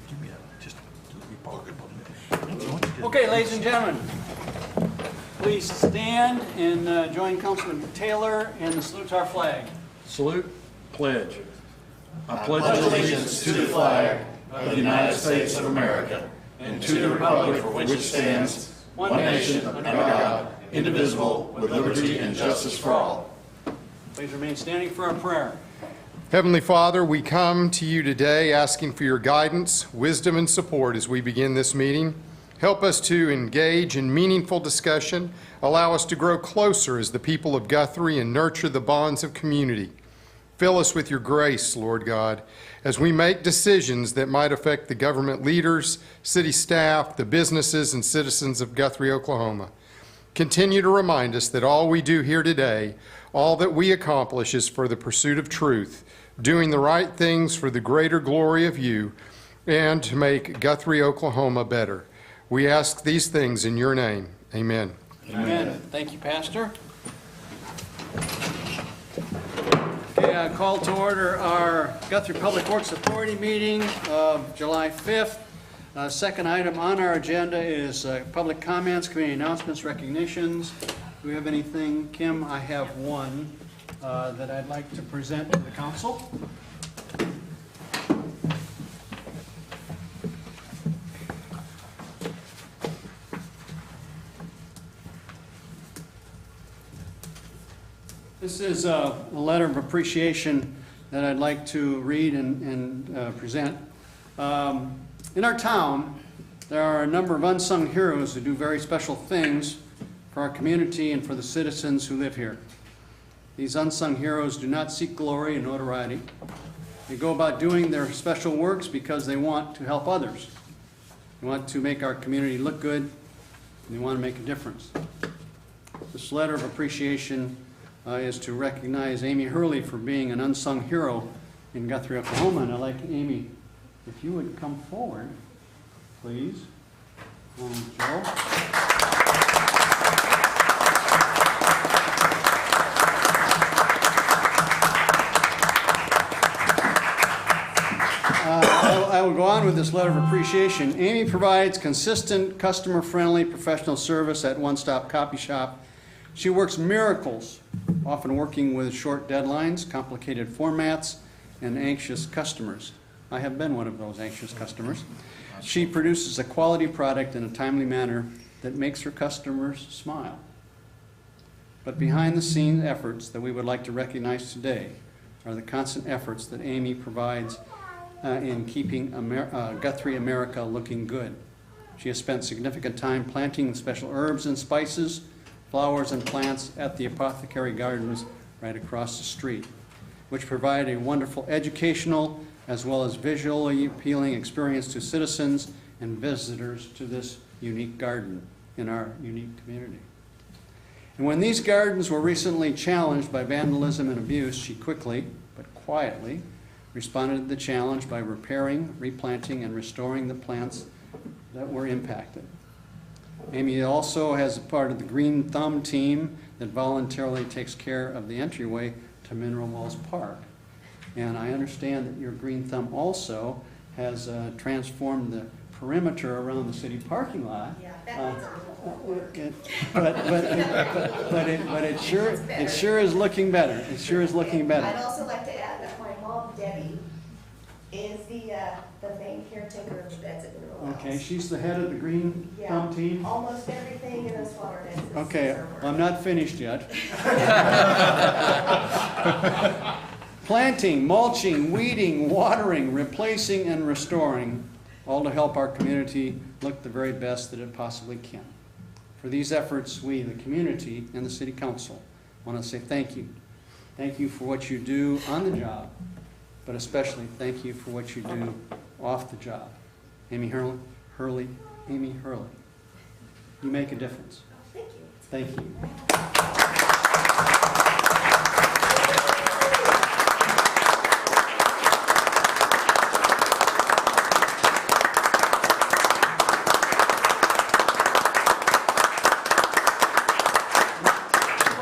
give me just let me park a minute. Okay, ladies and gentlemen, please stand and join Councilman Taylor in the salute to our flag. Salute, pledge. I pledge Allegiance to the flag of the United States of America and to the republic for which it stands, one nation, under God, indivisible, with liberty and justice for all. Please remain standing for our prayer. Heavenly Father, we come to you today asking for your guidance, wisdom, and support as we begin this meeting. Help us to engage in meaningful discussion. Allow us to grow closer as the people of Guthrie and nurture the bonds of community. Fill us with your grace, Lord God, as we make decisions that might affect the government leaders, city staff, the businesses, and citizens of Guthrie, Oklahoma. Continue to remind us that all we do here today, all that we accomplish is for the pursuit of truth, doing the right things for the greater glory of you, and to make Guthrie, Oklahoma better. We ask these things in your name. Amen. Amen. Thank you, Pastor. Okay, I call to order our Guthrie Public Works Authority meeting of July 5th. Second item on our agenda is public comments, community announcements, recognitions. Do we have anything? Kim, I have one that I'd like to present to the council. This is a letter of appreciation that I'd like to read and present. In our town, there are a number of unsung heroes who do very special things for our community and for the citizens who live here. These unsung heroes do not seek glory and notoriety. They go about doing their special works because they want to help others. They want to make our community look good, and they want to make a difference. This letter of appreciation is to recognize Amy Hurley for being an unsung hero in Guthrie, Oklahoma. And I'd like Amy, if you would come forward, please. And Joe. I will go on with this letter of appreciation. Amy provides consistent, customer-friendly, professional service at One Stop Copy Shop. She works miracles, often working with short deadlines, complicated formats, and anxious customers. I have been one of those anxious customers. She produces a quality product in a timely manner that makes her customers smile. But behind the scenes efforts that we would like to recognize today are the constant efforts that Amy provides in keeping Guthrie, America looking good. She has spent significant time planting special herbs and spices, flowers and plants at the apothecary gardens right across the street, which provide a wonderful educational as well as visually appealing experience to citizens and visitors to this unique garden in our unique community. And when these gardens were recently challenged by vandalism and abuse, she quickly, but quietly, responded to the challenge by repairing, replanting, and restoring the plants that were impacted. Amy also has a part of the Green Thumb team that voluntarily takes care of the entryway to Mineral Wells Park. And I understand that your Green Thumb also has transformed the perimeter around the city parking lot. Yeah, that needs a little work. But it sure is looking better. It sure is looking better. I'd also like to add that my mom, Debbie, is the main caretaker of the beds at Mineral Wells. Okay, she's the head of the Green Thumb team? Almost everything in those water beds is Okay, her work. well, I'm not finished yet. Planting, mulching, weeding, watering, replacing, and restoring, all to help our community look the very best that it possibly can. For these efforts, we, the community, and the City Council, want to say thank you. Thank you for what you do on the job, but especially thank you for what you do off the job. Amy Hurley, you make a difference. Thank you. Thank you.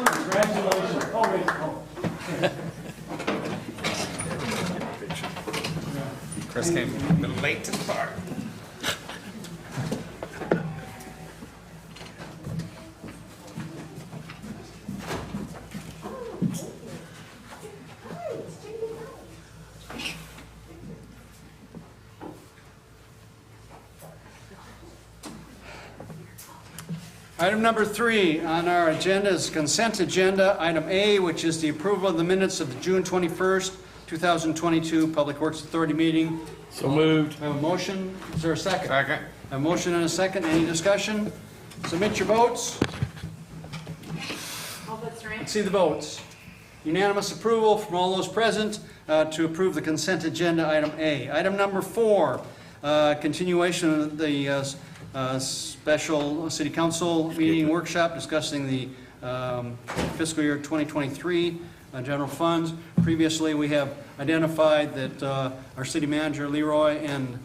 Congratulations. Oh, wait. Oh. Chris came a little late to the party. Item number 3 on our agenda is consent agenda. Item A, which is the approval of the minutes of the June 21st, 2022 Public Works Authority meeting. So moved. I have a motion. Is there a second? Second. A motion and a second. Any discussion? Submit your votes. All votes are in. Let's see the votes. Unanimous approval from all those present to approve the consent agenda, item A. Item number 4, continuation of the special city council meeting workshop discussing the fiscal year 2023 general funds. Previously, we have identified that our city manager, Leroy, and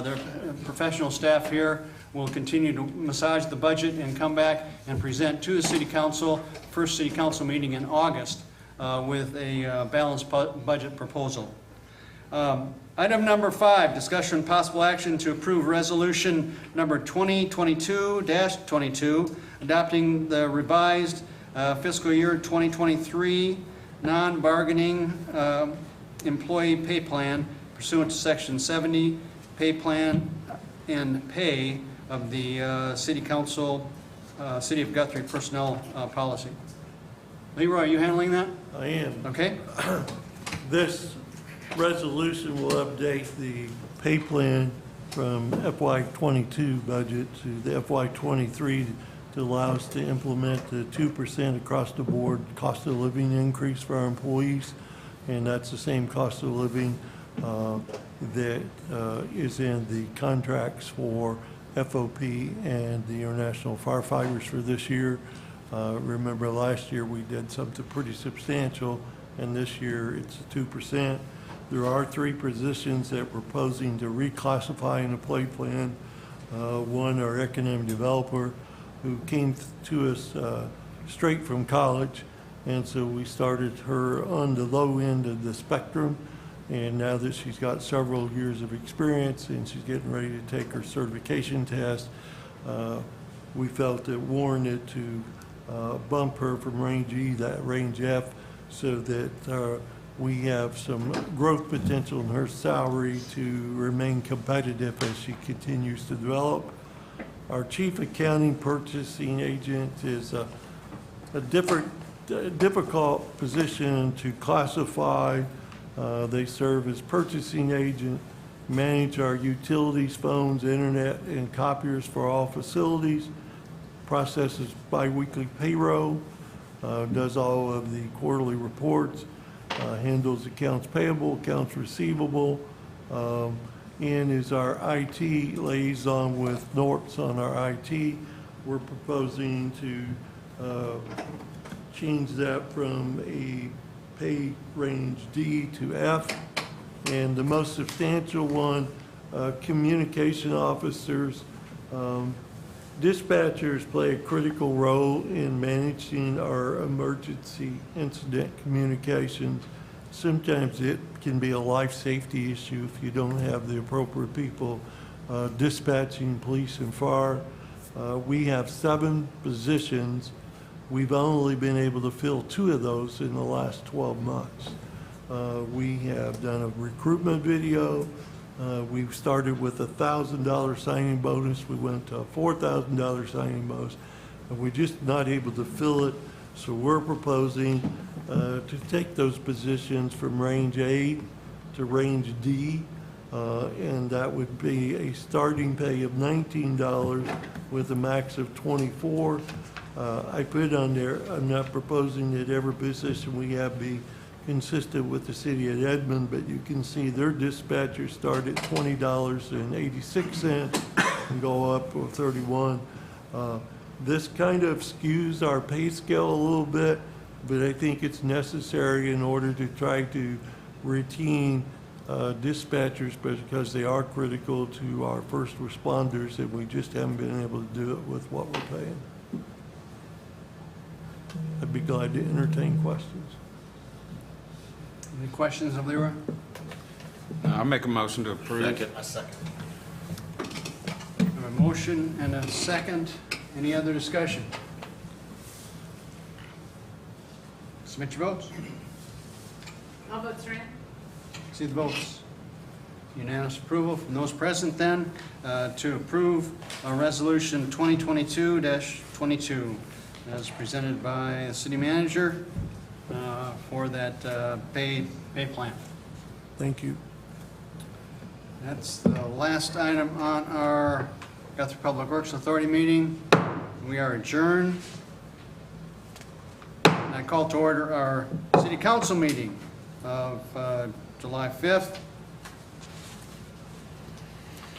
their professional staff here will continue to massage the budget and come back and present to the city council, first city council meeting in August, with a balanced budget proposal. Item number 5, discussion and possible action to approve resolution number 2022-22, adopting the revised fiscal year 2023 non-bargaining employee pay plan pursuant to section 70, pay plan and pay of the city council, city of Guthrie personnel policy. Leroy, are you handling that? I am. Okay. This resolution will update the pay plan from FY22 budget to the FY23 to allow us to implement the 2% across the board cost of living increase for our employees. And that's the same cost of living that is in the contracts for FOP and the International Firefighters for this year. Remember last year we did something pretty substantial, and this year it's 2%. There are 3 positions that we're proposing to reclassify in the pay plan. One, our economic developer, who came to us straight from college, and so we started her on the low end of the spectrum. And now that she's got several years of experience and she's getting ready to take her certification test, we felt it warranted to bump her from range E to range F so that we have some growth potential in her salary to remain competitive as she continues to develop. Our chief accounting purchasing agent is a difficult position to classify. They serve as purchasing agent, manage our utilities, phones, internet, and copiers for all facilities, processes biweekly payroll, does all of the quarterly reports, handles accounts payable, accounts receivable, and is our IT liaison with Norts on our IT. We're proposing to change that from a pay range D to F. And the most substantial one, communication officers. Dispatchers play a critical role in managing our emergency incident communications. Sometimes it can be a life safety issue if you don't have the appropriate people dispatching police and fire. We have 7 positions. We've only been able to fill 2 of those in the last 12 months. We have done a recruitment video. We've started with a $1,000 signing bonus. We went to a $4,000 signing bonus, and we're just not able to fill it. So we're proposing to take those positions from range A to range D, and that would be a starting pay of $19 with a max of $24. I put on there, I'm not proposing that every position we have be consistent with the city of Edmond, but you can see their dispatchers start at $20.86 and go up to 31. This kind of skews our pay scale a little bit, but I think it's necessary in order to try to retain dispatchers because they are critical to our first responders, and we just haven't been able to do it with what we're paying. I'd be glad to entertain questions. Any questions of Leroy? I'll make a motion to approve. Second. We have a motion and a second. Any other discussion? Submit your votes. All votes are in. See the votes. Unanimous approval from those present then to approve Resolution 2022-22 as presented by the city manager for that pay plan. Thank you. That's the last item on our Guthrie Public Works Authority meeting. We are adjourned. And I call to order our city council meeting of July 5th.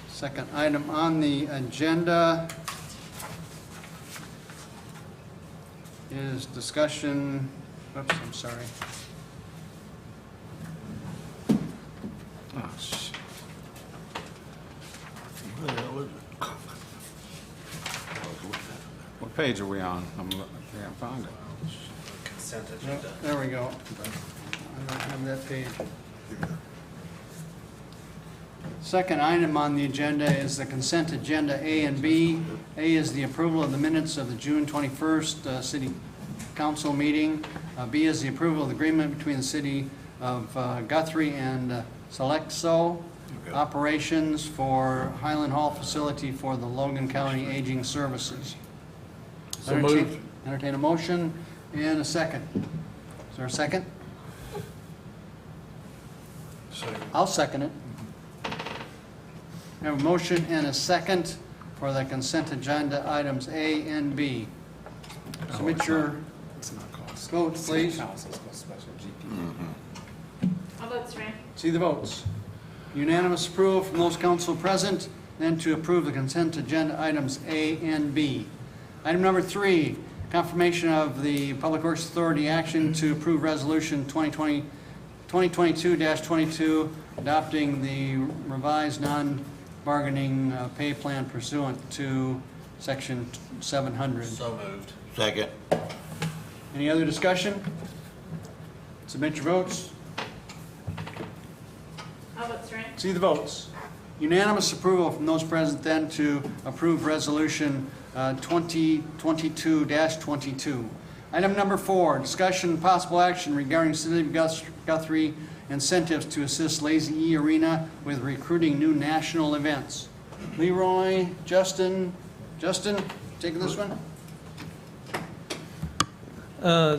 Second item on the agenda is discussion, oops, I'm sorry. Oh, shit. What page are we on? I can't find it. There we go. I don't have that page. Second item on the agenda is the consent agenda A and B. A is the approval of the minutes of the June 21st City Council meeting. B is the approval of the agreement between the City of Guthrie and Selexo operations for Highland Hall facility for the Logan County Aging Services. So moved. Entertain a motion and a second. Is there a second? I'll second it. We have a motion and a second for the consent agenda items A and B. Submit your votes, please. All votes are in. See the votes. Unanimous approval from those council present, then to approve the consent agenda items A and B. Item number 3, confirmation of the Public Works Authority action to approve Resolution 2022-22, adopting the revised non-bargaining pay plan pursuant to Section 700. So moved. Second. Any other discussion? Submit your votes. All votes are in. See the votes. Unanimous approval from those present then to approve Resolution 2022-22. Item number 4, discussion and possible action regarding City of Guthrie incentives to assist Lazy E Arena with recruiting new national events. Leroy, Justin, taking this one?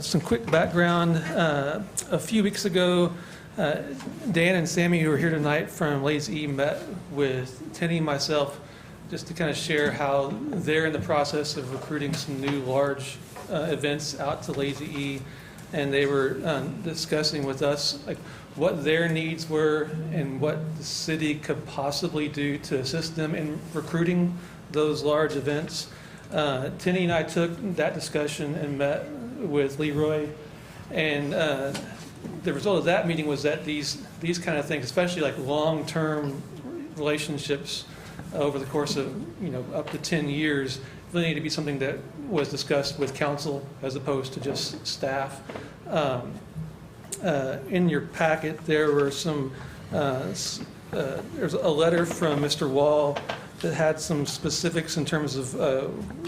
Some quick background. A few weeks ago, Dan and Sammy, who are here tonight from Lazy E, met with Tenny and myself just to kind of share how they're in the process of recruiting some new large events out to Lazy E. And they were discussing with us like what their needs were and what the city could possibly do to assist them in recruiting those large events. Tenny and I took that discussion and met with Leroy, and the result of that meeting was that these kind of things, especially like long-term relationships over the course of up to 10 years, really need to be something that was discussed with council as opposed to just staff. In your packet, there were some. There's a letter from Mr. Wall that had some specifics in terms of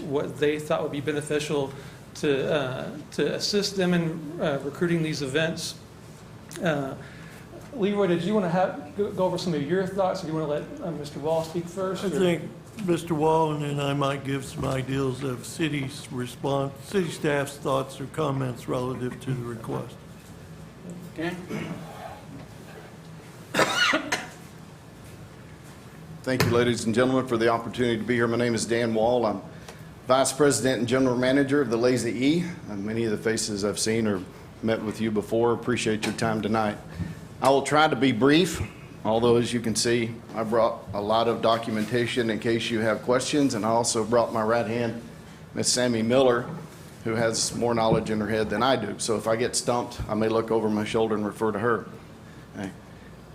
what they thought would be beneficial to assist them in recruiting these events. Leroy, did you want to go over some of your thoughts, or do you want to let Mr. Wall speak first? I think Mr. Wallen and I might give some ideas of city staff's thoughts or comments relative to the request. Okay. Thank you, ladies and gentlemen, for the opportunity to be here. My name is Dan Wall. I'm Vice President and General Manager of the Lazy E. Many of the faces I've seen or met with you before. Appreciate your time tonight. I will try to be brief, although as you can see, I brought a lot of documentation in case you have questions, and I also brought my right hand, Miss Sammy Miller, who has more knowledge in her head than I do. So if I get stumped, I may look over my shoulder and refer to her. Okay.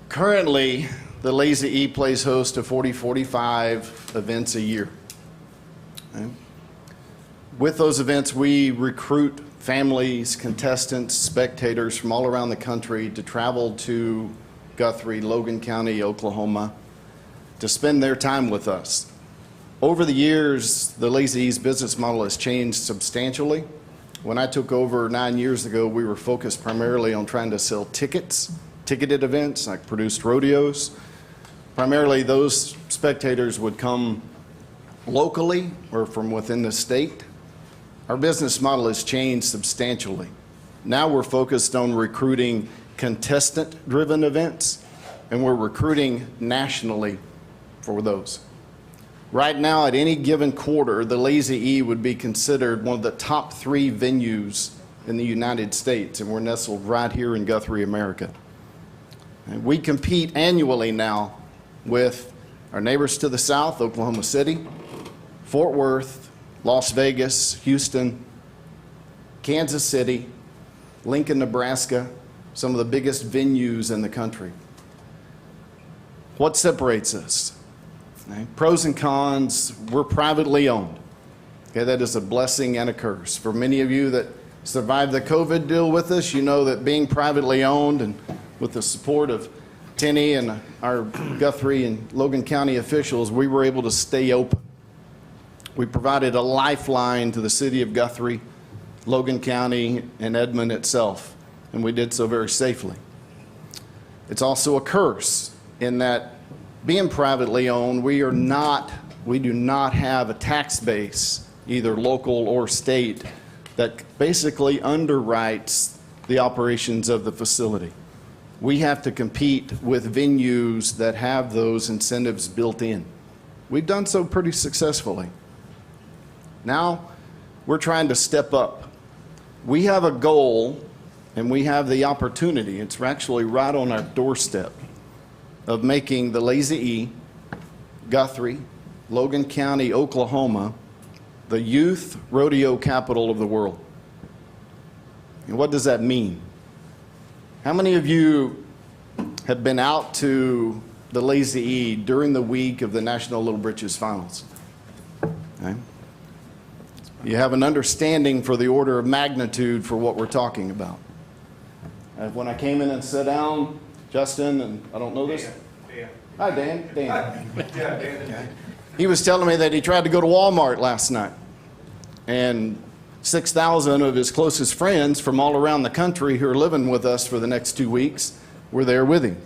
Currently, the Lazy E plays host to 45 events a year. Okay. With those events, we recruit families, contestants, spectators from all around the country to travel to Guthrie, Logan County, Oklahoma, to spend their time with us. Over the years, the Lazy E's business model has changed substantially. When I took over 9 years ago, we were focused primarily on trying to sell tickets, ticketed events, like produced rodeos. Primarily, those spectators would come locally or from within the state. Our business model has changed substantially. Now we're focused on recruiting contestant-driven events, and we're recruiting nationally for those. Right now, at any given quarter, the Lazy E would be considered one of the top 3 venues in the United States, and we're nestled right here in Guthrie, America. And we compete annually now with our neighbors to the south, Oklahoma City, Fort Worth, Las Vegas, Houston, Kansas City, Lincoln, Nebraska, some of the biggest venues in the country. What separates us? Okay. Pros and cons, we're privately owned. Okay, that is a blessing and a curse. For many of you that survived the COVID deal with us, you know that being privately owned and with the support of Tenny and our Guthrie and Logan County officials, we were able to stay open. We provided a lifeline to the city of Guthrie, Logan County, and Edmond itself, and we did so very safely. It's also a curse in that being privately owned, we do not have a tax base, either local or state, that basically underwrites the operations of the facility. We have to compete with venues that have those incentives built in. We've done so pretty successfully. Now, we're trying to step up. We have a goal, and we have the opportunity, it's actually right on our doorstep, of making the Lazy E, Guthrie, Logan County, Oklahoma, the youth rodeo capital of the world. And what does that mean? How many of you have been out to the Lazy E during the week of the National Little Britches Finals? Okay. You have an understanding for the order of magnitude for what we're talking about. When I came in and sat down, Justin, and I don't know this. Dan. Hi, Dan. Dan. Yeah, Dan. He was telling me that he tried to go to Walmart last night, and 6,000 of his closest friends from all around the country who are living with us for the next 2 weeks were there with him.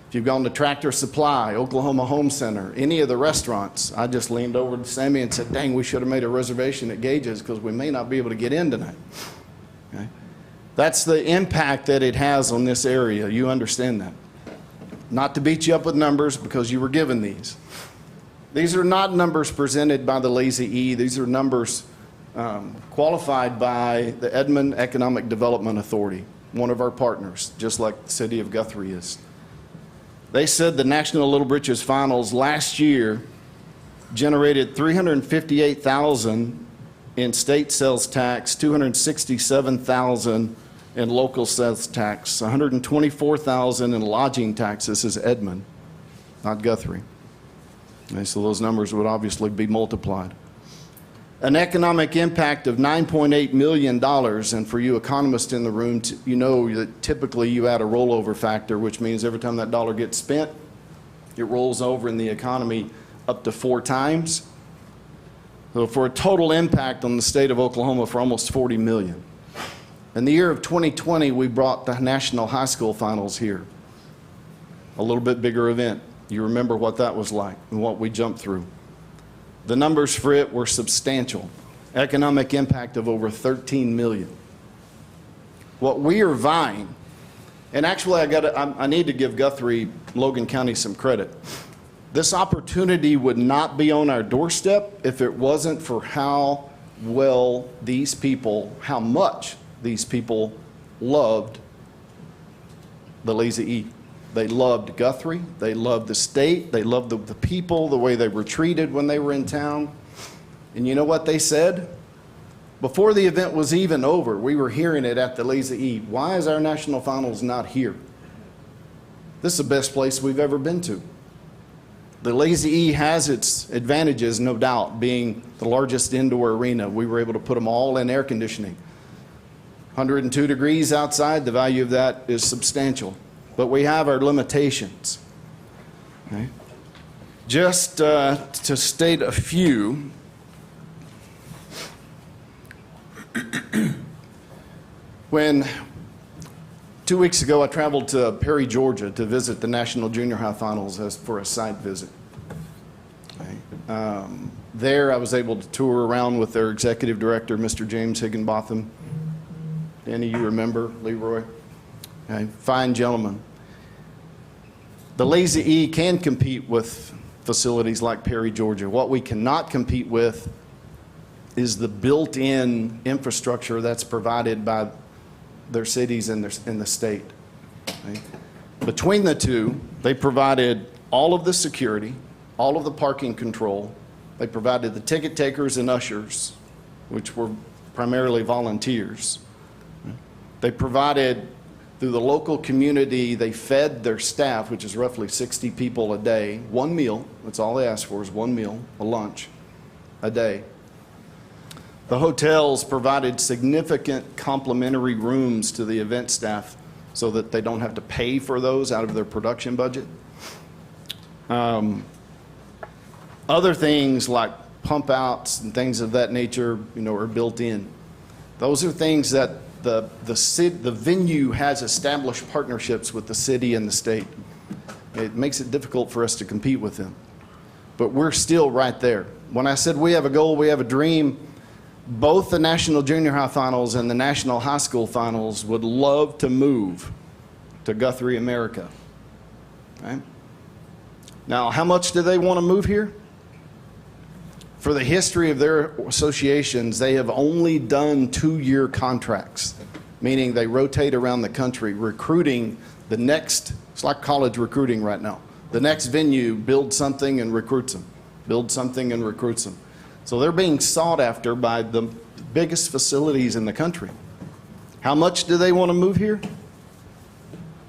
If you've gone to Tractor Supply, Oklahoma Home Center, any of the restaurants, I just leaned over to Sammy and said, dang, we should have made a reservation at Gage's because we may not be able to get in tonight. Okay? That's the impact that it has on this area. You understand that. Not to beat you up with numbers because you were given these. These are not numbers presented by the Lazy E. These are numbers qualified by the Edmond Economic Development Authority, one of our partners, just like the city of Guthrie is. They said the National Little Britches Finals last year generated $358,000 in state sales tax, $267,000 in local sales tax, $124,000 in lodging tax. This is Edmond, not Guthrie. Okay, so those numbers would obviously be multiplied. An economic impact of $9.8 million, and for you economists in the room, you know that typically you add a rollover factor, which means every time that dollar gets spent, it rolls over in the economy up to 4 times. So for a total impact on the state of Oklahoma for almost $40 million. In the year of 2020, we brought the National High School Finals here. A little bit bigger event. You remember what that was like and what we jumped through. The numbers for it were substantial. Economic impact of over $13 million. What we are vying, and actually I need to give Guthrie, Logan County some credit. This opportunity would not be on our doorstep if it wasn't for how well these people, how much these people loved the Lazy E. They loved Guthrie, they loved the state, they loved the people, the way they were treated when they were in town. And you know what they said? Before the event was even over, we were hearing it at the Lazy E. Why is our national finals not here? This is the best place we've ever been to. The Lazy E has its advantages, no doubt, being the largest indoor arena. We were able to put them all in air conditioning. 102 degrees outside, the value of that is substantial. but we have our limitations. Okay? Just to state a few, when 2 weeks ago I traveled to Perry, Georgia to visit the National Junior High Finals for a site visit. Okay? There I was able to tour around with their executive director, Mr. James Higginbotham. Danny, you remember Leroy? Okay, fine gentleman. The Lazy E can compete with facilities like Perry, Georgia. What we cannot compete with is the built-in infrastructure that's provided by their cities and the state. Okay? Between the two, they provided all of the security, all of the parking control. They provided the ticket takers and ushers, which were primarily volunteers. They provided, through the local community, they fed their staff, which is roughly 60 people a day, one meal. That's all they asked for is one meal, a lunch, a day. The hotels provided significant complimentary rooms to the event staff so that they don't have to pay for those out of their production budget. Other things like pump outs and things of that nature, are built in. Those are things that the venue has established partnerships with the city and the state. It makes it difficult for us to compete with them. But we're still right there. When I said we have a goal, we have a dream, both the National Junior High Finals and the National High School Finals would love to move to Guthrie, America. Okay? Now, how much do they want to move here? For the history of their associations, they have only done 2-year contracts, meaning they rotate around the country recruiting the next, it's like college recruiting right now. The next venue builds something and recruits them, builds something and recruits them. So they're being sought after by the biggest facilities in the country. How much do they want to move here?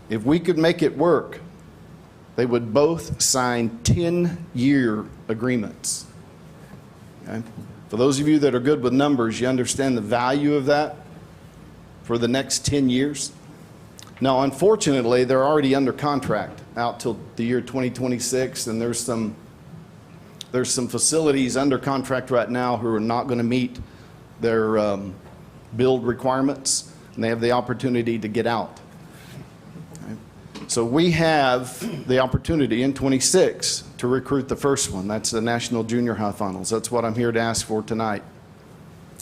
If we could make it work, they would both sign 10-year agreements. Okay? For those of you that are good with numbers, you understand the value of that for the next 10 years. Now, unfortunately, they're already under contract out till the year 2026, and there's some facilities under contract right now who are not going to meet their build requirements, and they have the opportunity to get out. Okay? So we have the opportunity in 26 to recruit the first one. That's the National Junior High Finals. That's what I'm here to ask for tonight.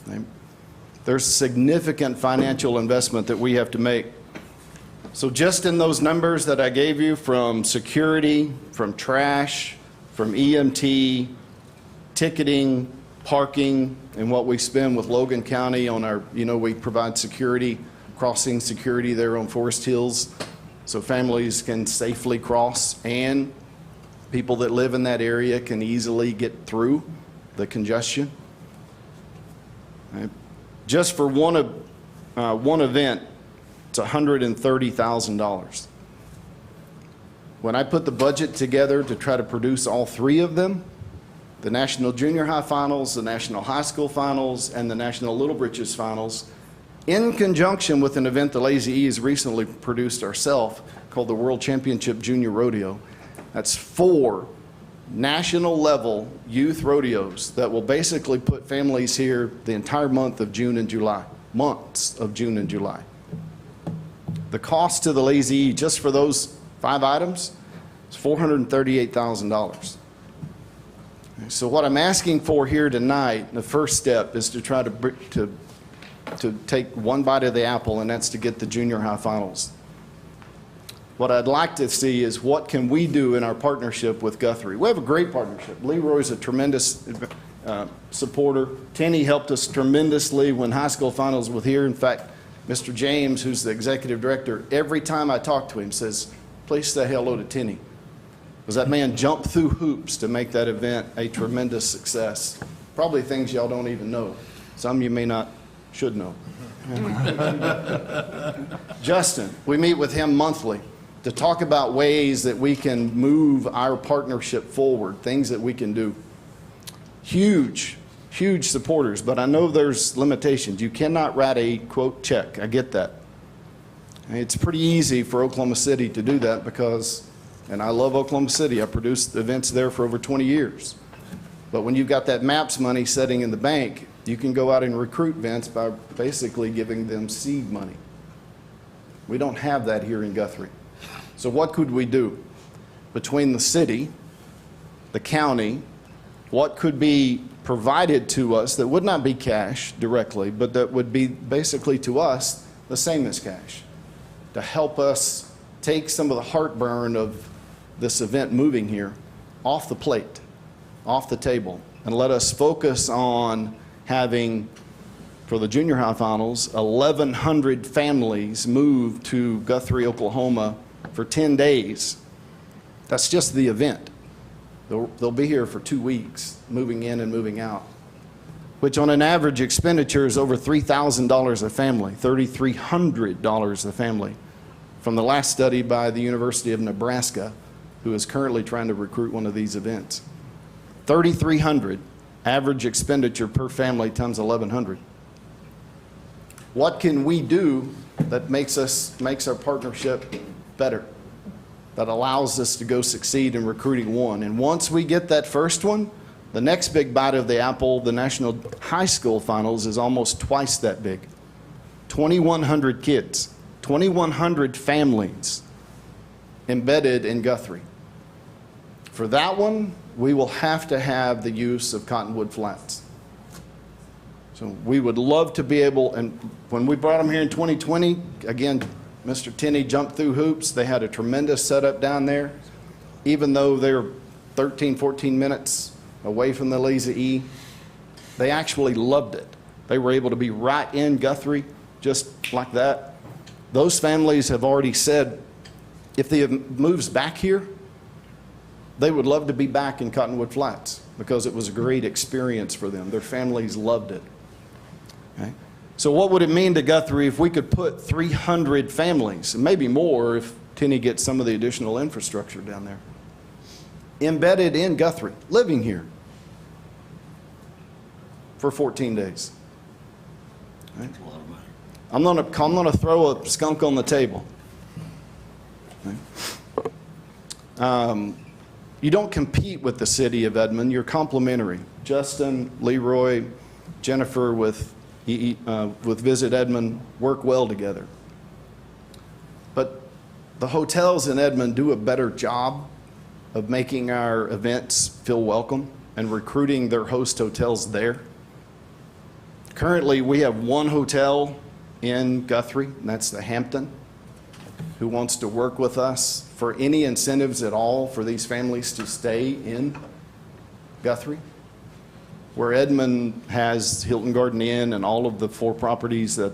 Okay? There's significant financial investment that we have to make. So just in those numbers that I gave you, from security, from trash, from EMT, ticketing, parking, and what we spend with Logan County on our, we provide security, crossing security there on Forest Hills so families can safely cross, and people that live in that area can easily get through the congestion. Right? Just for one event, it's $130,000. When I put the budget together to try to produce all three of them, the National Junior High Finals, the National High School Finals, and the National Little Britches Finals, in conjunction with an event the Lazy E has recently produced ourselves called the World Championship Junior Rodeo. That's 4 national-level youth rodeos that will basically put families here the entire month of June and July. Months of June and July. The cost to the Lazy E just for those 5 items is $438,000. So what I'm asking for here tonight, the first step, is to try to take one bite of the apple, and that's to get the junior high finals. What I'd like to see is what can we do in our partnership with Guthrie. We have a great partnership. Leroy's a tremendous supporter. Tenny helped us tremendously when high school finals was here. In fact, Mr. James, who's the executive director, every time I talk to him says, please say hello to Tenny. Because that man jumped through hoops to make that event a tremendous success. Probably things y'all don't even know. Some you may not should know. Justin, we meet with him monthly to talk about ways that we can move our partnership forward, things that we can do. Huge supporters, but I know there's limitations. You cannot write a, quote, check. I get that. It's pretty easy for Oklahoma City to do that because, and I love Oklahoma City, I produced events there for over 20 years. But when you've got that MAPS money sitting in the bank, you can go out and recruit events by basically giving them seed money. We don't have that here in Guthrie. So what could we do? Between the city, the county, what could be provided to us that would not be cash directly, but that would be basically to us the same as cash, to help us take some of the heartburn of this event moving here off the plate, off the table, and let us focus on having, for the junior high finals, 1,100 families move to Guthrie, Oklahoma for 10 days. That's just the event. They'll be here for 2 weeks, moving in and moving out, which on an average expenditure is over $3,000 a family, $3,300 a family, from the last study by the University of Nebraska, who is currently trying to recruit one of these events. $3,300 average expenditure per family times 1,100. What can we do that makes our partnership better, that allows us to go succeed in recruiting one? And once we get that first one, the next big bite of the apple, the National High School Finals, is almost twice that big. 2,100 kids, 2,100 families embedded in Guthrie. For that one, we will have to have the use of Cottonwood Flats. So we would love to be able, and when we brought them here in 2020, again, Mr. Tenney jumped through hoops. They had a tremendous setup down there. Even though they're 13, 14 minutes away from the Lazy E, they actually loved it. They were able to be right in Guthrie, just like that. Those families have already said, if the moves back here, they would love to be back in Cottonwood Flats because it was a great experience for them. Their families loved it. Okay? So what would it mean to Guthrie if we could put 300 families, and maybe more if Tenney gets some of the additional infrastructure down there, embedded in Guthrie, living here for 14 days? Okay? That's a lot of money. I'm gonna throw a skunk on the table. Okay? You don't compete with the city of Edmond, you're complementary. Justin, Leroy, Jennifer with Visit Edmond work well together. But the hotels in Edmond do a better job of making our events feel welcome and recruiting their host hotels there. Currently, we have one hotel in Guthrie, and that's the Hampton, who wants to work with us for any incentives at all for these families to stay in Guthrie. Where Edmond has Hilton Garden Inn and all of the 4 properties that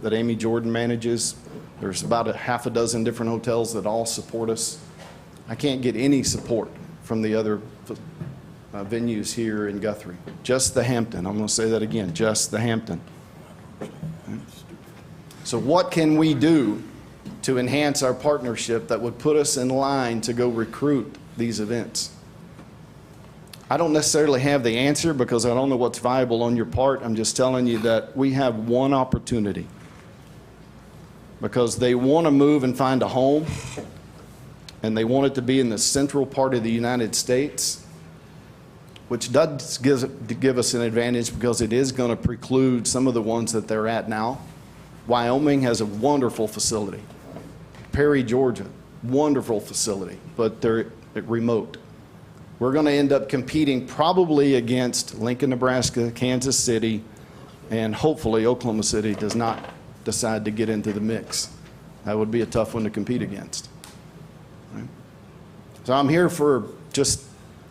Amy Jordan manages, there's about a half a dozen different hotels that all support us. I can't get any support from the other venues here in Guthrie. Just the Hampton. I'm going to say that again, just the Hampton. So what can we do to enhance our partnership that would put us in line to go recruit these events? I don't necessarily have the answer because I don't know what's viable on your part. I'm just telling you that we have one opportunity because they want to move and find a home, and they want it to be in the central part of the United States, which does give us an advantage because it is going to preclude some of the ones that they're at now. Wyoming has a wonderful facility. Perry, Georgia, wonderful facility, but they're remote. We're going to end up competing probably against Lincoln, Nebraska, Kansas City, and hopefully Oklahoma City does not decide to get into the mix. That would be a tough one to compete against. Right? So I'm here for just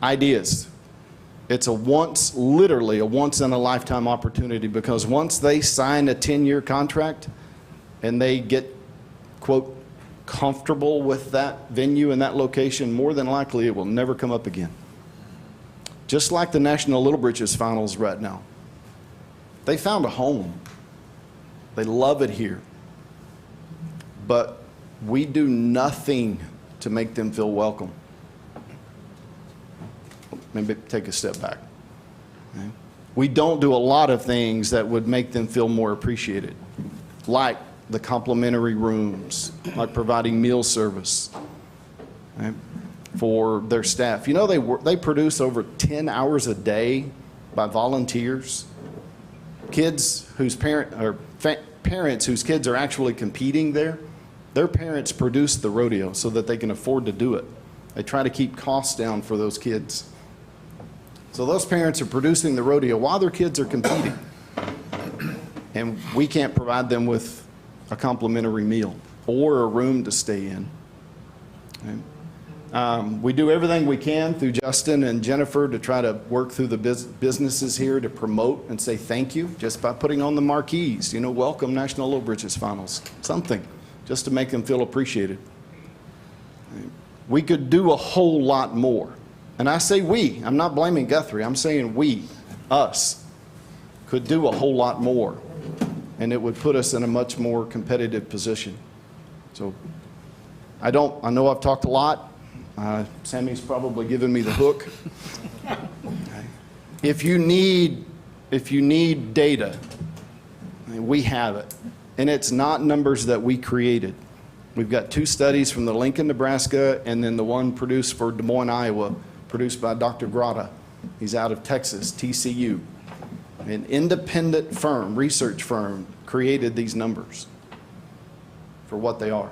ideas. It's literally a once in a lifetime opportunity because once they sign a 10-year contract and they get, quote, comfortable with that venue and that location, more than likely it will never come up again. Just like the National Little Britches Finals right now. They found a home. They love it here. But we do nothing to make them feel welcome. Maybe take a step back. We don't do a lot of things that would make them feel more appreciated, like the complimentary rooms, like providing meal service, right, for their staff. You know, they produce over 10 hours a day by volunteers. Kids whose parents whose kids are actually competing there, their parents produce the rodeo so that they can afford to do it. They try to keep costs down for those kids. So those parents are producing the rodeo while their kids are competing. And we can't provide them with a complimentary meal or a room to stay in. Okay. We do everything we can through Justin and Jennifer to try to work through the businesses here to promote and say thank you just by putting on the marquees, you know, welcome National Low Bridges Finals, something, just to make them feel appreciated. We could do a whole lot more. And I say we, I'm not blaming Guthrie, I'm saying we, us, could do a whole lot more. And it would put us in a much more competitive position. So I know I've talked a lot. Sammy's probably given me the hook. If you need data, we have it. And it's not numbers that we created. We've got 2 studies from the Lincoln, Nebraska, and then the one produced for Des Moines, Iowa, produced by Dr. Grotta. He's out of Texas, TCU. An independent firm, research firm, created these numbers for what they are.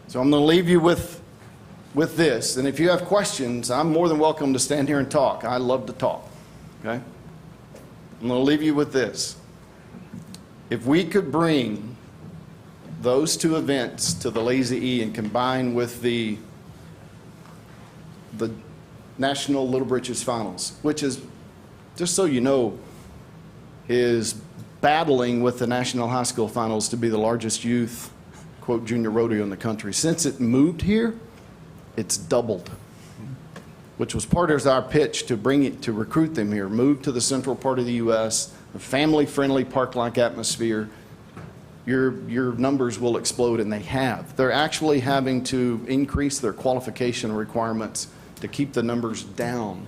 So I'm going to leave you with this, and if you have questions, I'm more than welcome to stand here and talk. I love to talk, okay? I'm going to leave you with this. If we could bring those 2 events to the Lazy E and combine with the National Little Britches Finals, which is, just so you know, is battling with the National High School Finals to be the largest youth, quote, junior rodeo in the country. Since it moved here, it's doubled, which was part of our pitch to bring it, to recruit them here, move to the central part of the U.S., a family-friendly park-like atmosphere. Your numbers will explode, and they have. They're actually having to increase their qualification requirements to keep the numbers down,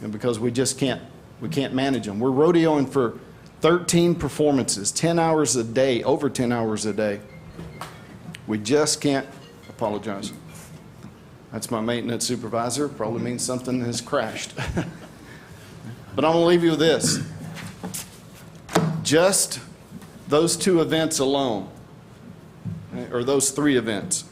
and because we can't manage them. We're rodeoing for 13 performances, 10 hours a day, over 10 hours a day. We just can't. Apologize. That's my maintenance supervisor. Probably means something has crashed. But I'm going to leave you with this. Just those 2 events alone, or those 3 events,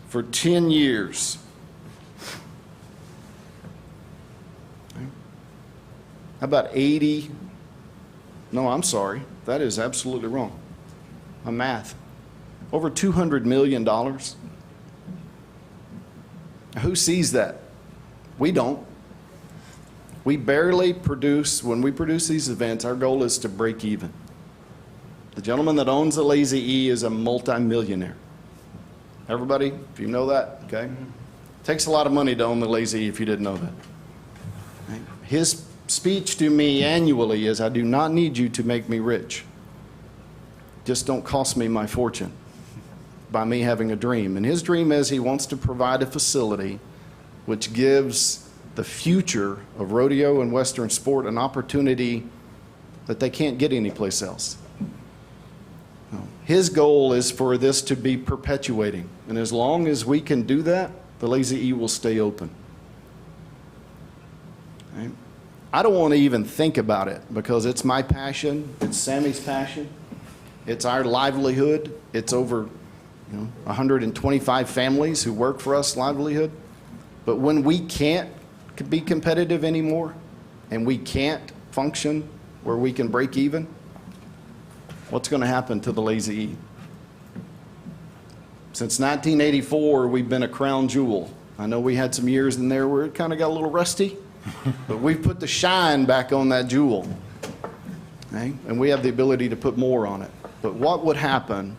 for 10 years, about 80, no, I'm sorry, that is absolutely wrong. My math. Over $200 million. Who sees that? We don't. We barely produce, when we produce these events, our goal is to break even. The gentleman that owns the Lazy E is a multimillionaire. Everybody, if you know that, okay? Takes a lot of money to own the Lazy E if you didn't know that. His speech to me annually is, I do not need you to make me rich. Just don't cost me my fortune by me having a dream. And his dream is he wants to provide a facility which gives the future of rodeo and Western sport an opportunity that they can't get anyplace else. His goal is for this to be perpetuating. And as long as we can do that, the Lazy E will stay open. Okay? I don't want to even think about it because it's my passion, it's Sammy's passion, it's our livelihood, it's over 125 families who work for us livelihood. But when we can't be competitive anymore and we can't function where we can break even, what's going to happen to the Lazy E? Since 1984, we've been a crown jewel. I know we had some years in there where it kind of got a little rusty, but we've put the shine back on that jewel. Okay? And we have the ability to put more on it. But what would happen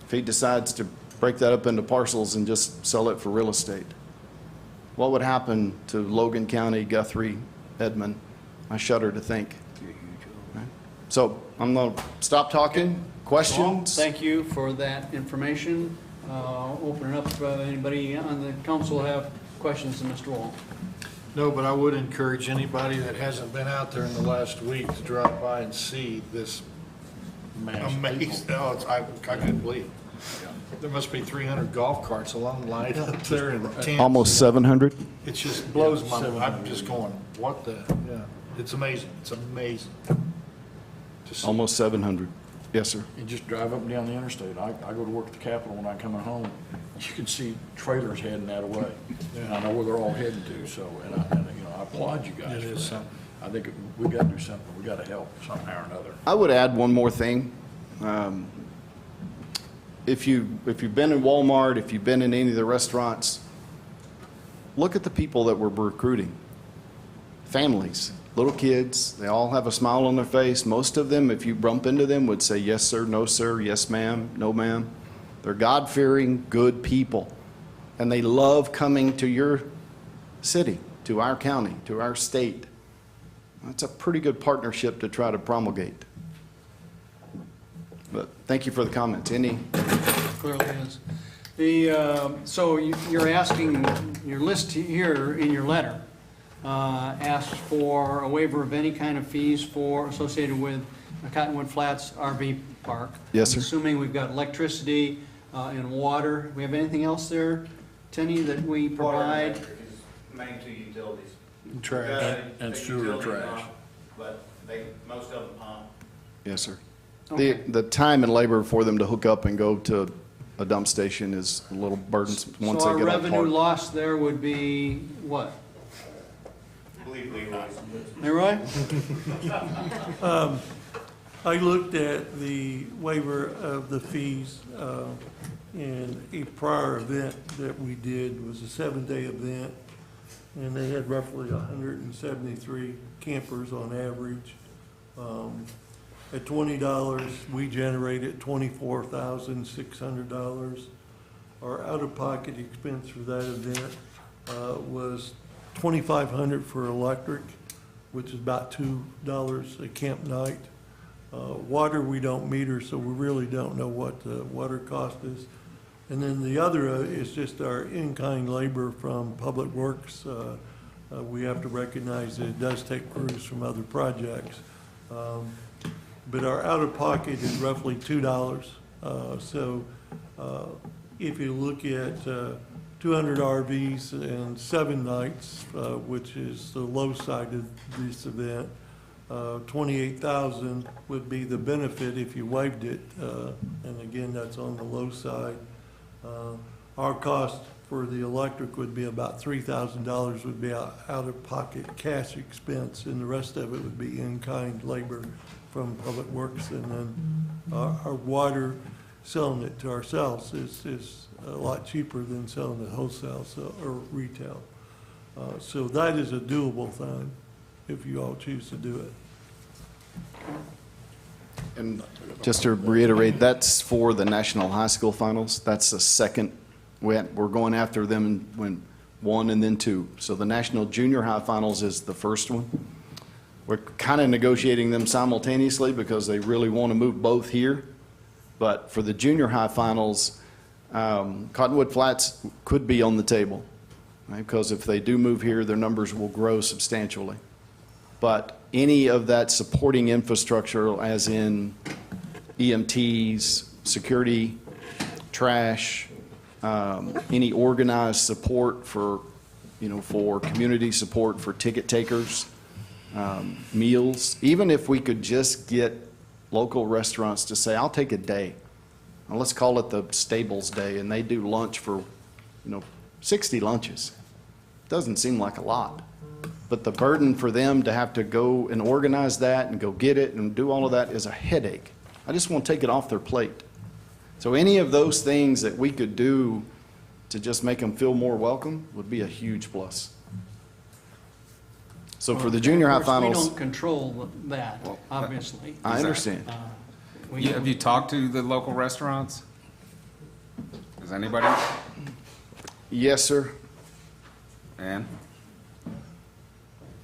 if he decides to break that up into parcels and just sell it for real estate? What would happen to Logan County, Guthrie, Edmond? I shudder to think. Okay? So I'm going to stop talking. Questions? Well, thank you for that information. Open it up. Anybody on the council have questions to Mr. Wall? No, but I would encourage anybody that hasn't been out there in the last week to drop by and see this amazing. Oh, I couldn't believe it. There must be 300 golf carts along lined up there in tents. Almost 700? It just blows my, I'm just going, what the, yeah. It's amazing. It's amazing. to see. Almost 700. Yes, sir. You just drive up and down the interstate. I go to work at the Capitol when I'm coming home. You can see trailers heading that way. And I know where they're all heading to, so, and I applaud you guys It for is that. something. I think we gotta do something. We gotta help somehow or another. I would add one more thing. If you've been in Walmart, if you've been in any of the restaurants, look at the people that we're recruiting. Families, little kids, they all have a smile on their face. Most of them, if you bump into them, would say, yes, sir, no, sir, yes, ma'am, no, ma'am. They're God-fearing, good people. And they love coming to your city, to our county, to our state. That's a pretty good partnership to try to promulgate. But thank you for the comments. Any? Clearly is. So you're asking, your list here in your letter asks for a waiver of any kind of fees associated with Cottonwood Flats RV Park. Yes, sir. Assuming we've got electricity and water. We have anything else there, Tenny, that we provide? Water and electric is main two utilities. Trash. And The sewer utility trash. pump, but most of them pump. Yes, sir. Okay. The time and labor for them to hook up and go to a dump station is a little burdensome once So they our get on revenue park. loss there would be what? I believe Leroy. Leroy? I looked at the waiver of the fees in a prior event that we did. It was a 7-day event, and they had roughly 173 campers on average. At $20, we generated $24,600. Our out-of-pocket expense for that event was $2,500 for electric, which is about $2 a camp night. Water, we don't meter, so we really don't know what the water cost is. And then the other is just our in-kind labor from Public Works. We have to recognize that it does take crews from other projects. But our out-of-pocket is roughly $2. So if you look at 200 RVs and 7 nights, which is the low side of this event, 28,000 would be the benefit if you waived it. And again, that's on the low side. Our cost for the electric would be about $3,000 would be out-of-pocket cash expense, and the rest of it would be in-kind labor from Public Works. And then our water, selling it to ourselves is a lot cheaper than selling it wholesale or retail. So that is a doable thing if you all choose to do it. And just to reiterate, that's for the National High School Finals. That's the second. We're going after them when 1 and then 2. So the National Junior High Finals is the first one. We're kind of negotiating them simultaneously because they really want to move both here. But for the Junior High Finals, Cottonwood Flats could be on the table, right? Because if they do move here, their numbers will grow substantially. But any of that supporting infrastructure, as in EMTs, security, trash, any organized support for, for community support for ticket takers, meals, even if we could just get local restaurants to say, I'll take a day. Now, let's call it the Stables Day, and they do lunch for, 60 lunches. Doesn't seem like a lot. But the burden for them to have to go and organize that and go get it and do all of that is a headache. I just want to take it off their plate. So any of those things that we could do to just make them feel more welcome would be a huge plus. So for the junior high Of course, finals. we don't control that, obviously. I understand. Have you talked to the local restaurants? Does anybody? Yes, sir. And?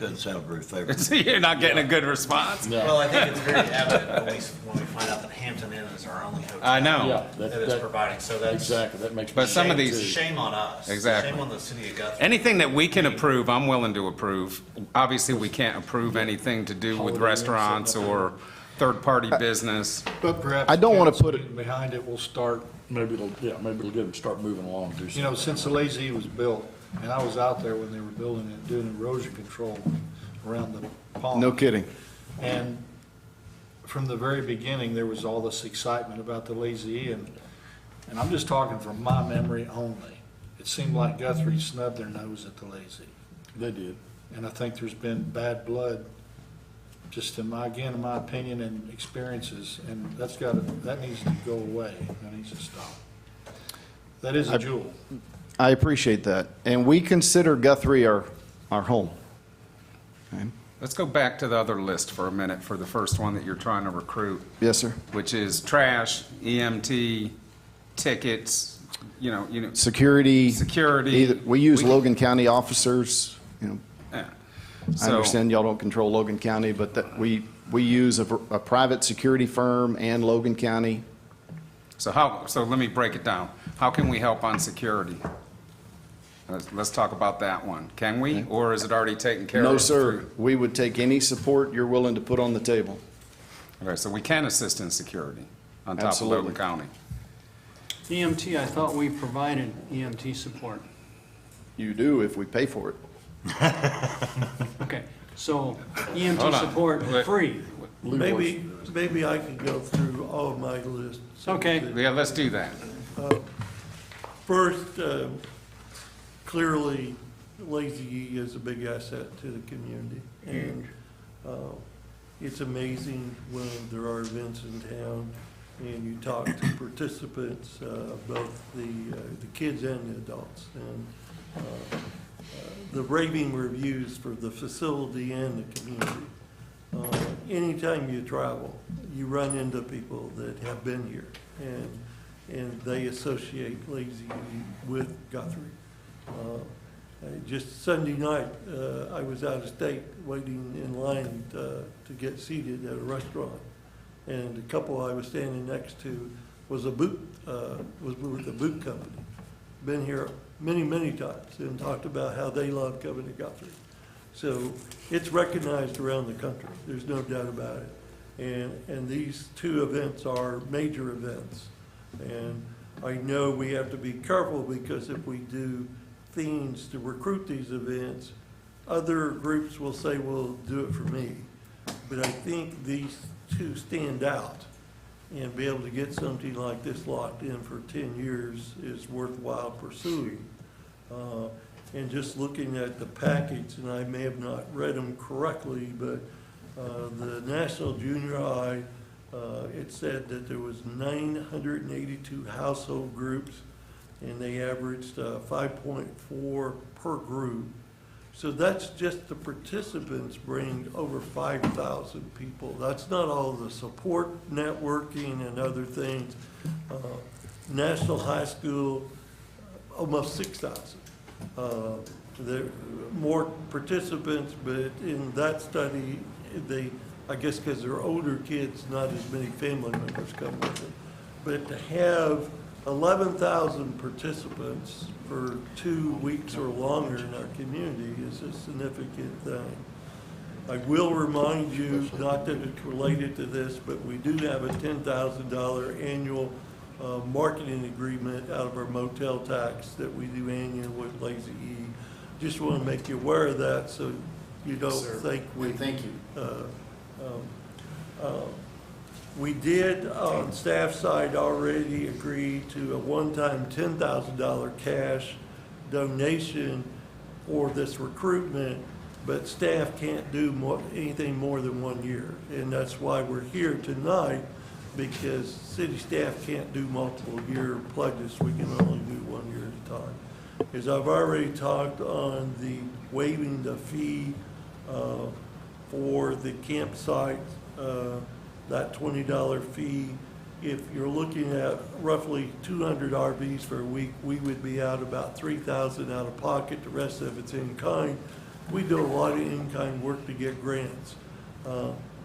Doesn't sound very favorable. So you're not getting a good response? Well, I think it's very evident when we find out that Hampton Inn is our only hotel. I know. Yeah, That is providing, so that's. Exactly, that makes me. But some of Shame- these- Shame on us. Exactly. Shame on the city of Guthrie. Anything that we can approve, I'm willing to approve. Obviously, we can't approve anything to do with restaurants or third-party business. But perhaps. I don't wanna put it- council behind it will start, Maybe it'll get them to start moving along, do you know, since the Lazy E was built, and I was out there when they were building it, doing erosion control around the pond. No kidding. And from the very beginning, there was all this excitement about the Lazy E, and I'm just talking from my memory only. It seemed like Guthrie snubbed their nose at the Lazy. They did. And I think there's been bad blood, just in my opinion and experiences, and that needs to go away. That needs to stop. That is a jewel. I appreciate that. And we consider Guthrie our home. Okay? Let's go back to the other list for a minute for the first one that you're trying to recruit, Yes, sir. which is trash, EMT, tickets, Security. security. We use Logan County officers, Yeah. I So- understand y'all don't control Logan County, but that we use a private security firm and Logan County. So let me break it down. How can we help on security? Let's talk about that one. Can we, or is it already taken care of? No, sir. through- We would take any support you're willing to put on the table. Okay, so we can assist in security on top of Absolutely. Logan County. EMT, I thought we provided EMT support. You do if we pay for it. Okay, so Hold EMT on. support, Wait. free. Maybe I could go through all of my list. Okay. Yeah, let's do that. First, clearly, Lazy E is a big asset to the community. And it's amazing when there are events in town and you talk to participants, both the kids and the adults. And the raving reviews for the facility and the community. Anytime you travel, you run into people that have been here and they associate Lazy E with Guthrie. Just Sunday night, I was out of state waiting in line to get seated at a restaurant. And the couple I was standing next to was with a boot company. Been here many times and talked about how they love coming to Guthrie. So it's recognized around the country. There's no doubt about it. And these two events are major events. And I know we have to be careful because if we do things to recruit these events, other groups will say, well, do it for me. But I think these two stand out, and be able to get something like this locked in for 10 years is worthwhile pursuing. And just looking at the package, and I may have not read them correctly, but the National Junior High, it said that there was 982 household groups, and they averaged 5.4 per group. So that's just the participants bring over 5,000 people. That's not all the support networking and other things. National High School, almost 6,000. There are more participants, but in that study, I guess because they're older kids, not as many family members come with it. But to have 11,000 participants for 2 weeks or longer in our community is a significant thing. I will remind you, not that it's related to this, but we do have a $10,000 annual marketing agreement out of our motel tax that we do annually with Lazy E. Just want to make you aware of that so you don't think we. Thank you. We did, on staff side, already agree to a one-time $10,000 cash donation for this recruitment, but staff can't do anything more than 1 year. And that's why we're here tonight, because city staff can't do multiple year pledges. We can only do 1 year at a time. As I've already talked on the waiving the fee for the campsite, that $20 fee, if you're looking at roughly 200 RVs for a week, we would be out about $3,000 out of pocket. The rest of it's in kind. we do a lot of in-kind work to get grants.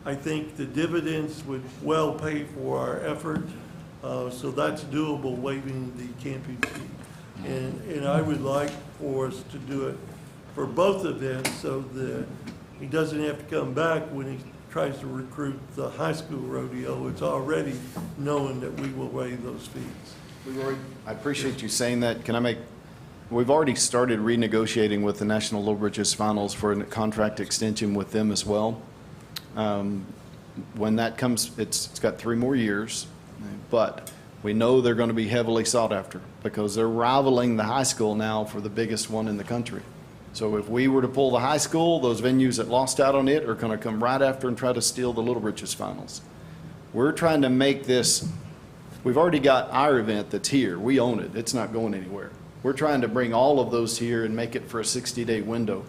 I think the dividends would well pay for our effort, so that's doable, waiving the camping fee. And I would like for us to do it for both events so that he doesn't have to come back when he tries to recruit the high school rodeo. It's already known that we will waive those fees. I appreciate you saying that. We've already started renegotiating with the National Low Bridges Finals for a contract extension with them as well. When that comes, it's got 3 more years, but we know they're going to be heavily sought after because they're rivaling the high school now for the biggest one in the country. So if we were to pull the high school, those venues that lost out on it are going to come right after and try to steal the Little Bridges Finals. We're trying to make this, we've already got our event that's here. We own it. It's not going anywhere. We're trying to bring all of those here and make it for a 60-day window.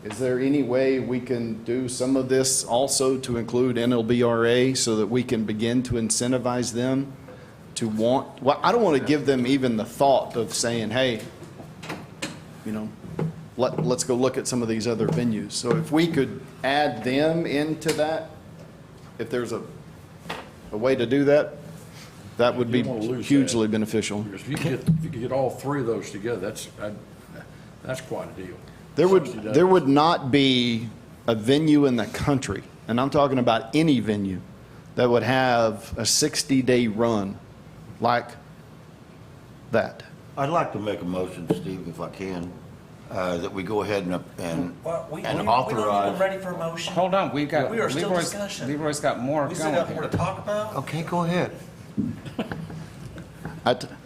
Is there any way we can do some of this also to include NLBRA so that we can begin to incentivize them to want, well, I don't want to give them even the thought of saying, hey, you know, let's go look at some of these other venues. So if we could add them into that, if there's a way to do that, that would be hugely beneficial. Because if you could get all 3 of those together, that's quite a deal. There would not be a venue in the country, and I'm talking about any venue, that would have a 60-day run like that. I'd like to make a motion, Steve, if I can, that we go ahead and We authorize. don't even ready for a motion. Hold on, we are still Leroy's, discussion. Leroy's got more We going still got more here. to talk about? Okay, go ahead.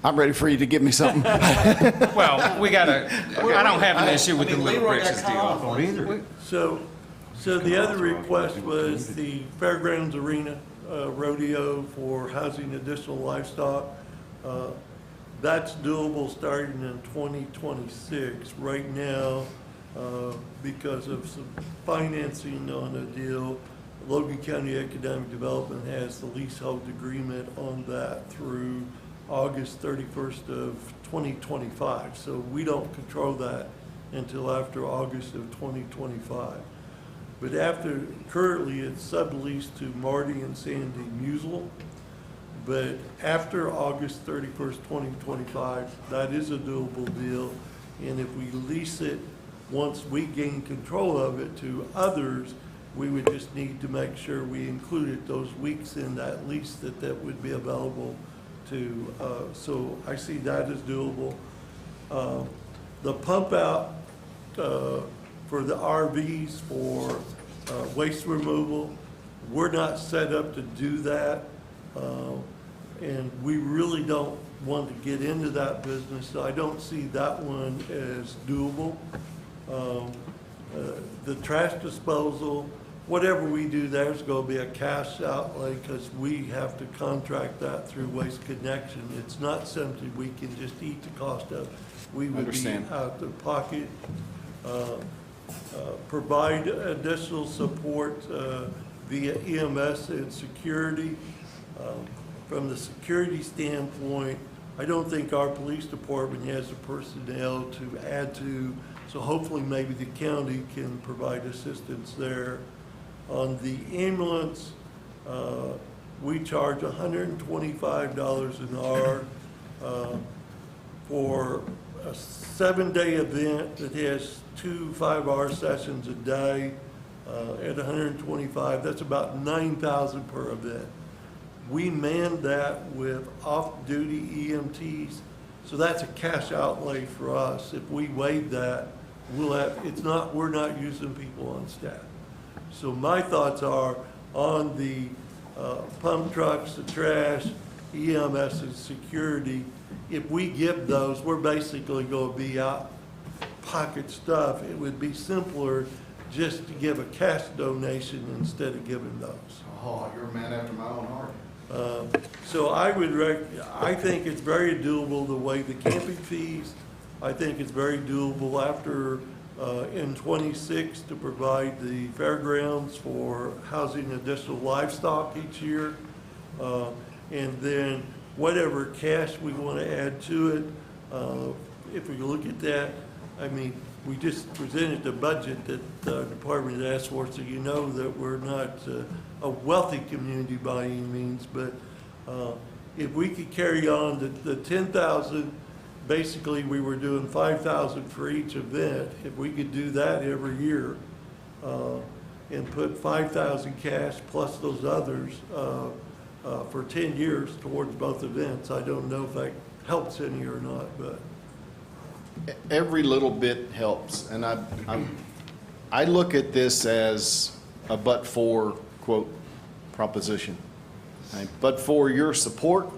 I'm ready for you to give me something. Well, I don't have an issue with the Little Leroy got Bridges cut off deal. on it. So the other request was the Fairgrounds Arena rodeo for housing additional livestock. That's doable starting in 2026. Right now, because of some financing on a deal, Logan County Economic Development has the leasehold agreement on that through August 31st of 2025. So we don't control that until after August of 2025. But currently it's subleased to Marty and Sandy Musel. But after August 31st, 2025, that is a doable deal. And if we lease it, once we gain control of it to others, we would just need to make sure we included those weeks in that lease that would be available to, so I see that as doable. The pump out for the RVs for waste removal, we're not set up to do that. And we really don't want to get into that business, so I don't see that one as doable. The trash disposal, whatever we do, there's going to be a cash outlay because we have to contract that through Waste Connection. It's not something we can just eat the cost of. We would be out of pocket. Provide additional support via EMS and security. From the security standpoint, I don't think our police department has the personnel to add to, so hopefully maybe the county can provide assistance there. On the ambulance, we charge $125 an hour for a 7-day event that has 2 5-hour sessions a day at $125. That's about $9,000 per event. We man that with off-duty EMTs, so that's a cash outlay for us. If we waive that, we're not using people on staff. So my thoughts are on the pump trucks, the trash, EMS, and security. If we give those, we're basically going to be out pocket stuff. It would be simpler just to give a cash donation instead of giving those. Oh, you're a man after my own heart. So I think it's very doable to waive the camping fees. I think it's very doable after in 26 to provide the fairgrounds for housing additional livestock each year. And then whatever cash we want to add to it, if we look at that, I mean, we just presented the budget that the department asked for, so you know that we're not a wealthy community by any means, but if we could carry on the 10,000, basically we were doing 5,000 for each event. If we could do that every year and put 5,000 cash plus those others for 10 years towards both events, I don't know if that helps any or not, but. Every little bit helps, and I look at this as a but-for, quote, proposition. Right? But for your support,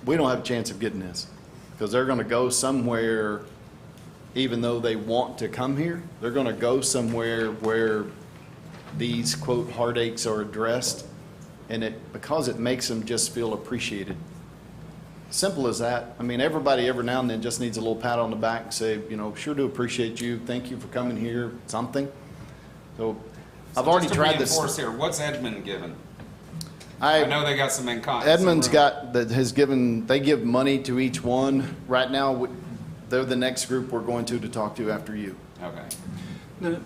we don't have a chance of getting this, because they're going to go somewhere, even though they want to come here, they're going to go somewhere where these, quote, heartaches are addressed, and because it makes them just feel appreciated. Simple as that. I mean, everybody every now and then just needs a little pat on the back and say, you know, sure do appreciate you. Thank you for coming here, something. So I've already tried this. Just to reinforce here, what's Edmund given? I know they got some in kind. Edmund's they give money to each one. Right now, they're the next group we're going to talk to after you. Okay.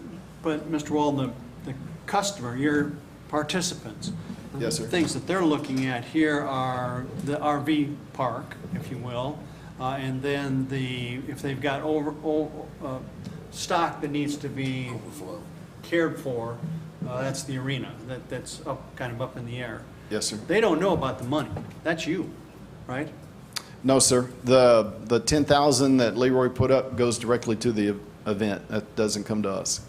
But Mr. Walden, the customer, your participants, yes, sir. The things that they're looking at here are the RV park, if you will, and then if they've got stock that needs to be cared for, that's the arena. That's kind of up in the air. Yes, sir. They don't know about the money. That's you, right? No, sir. The 10,000 that Leroy put up goes directly to the event. That doesn't come to us.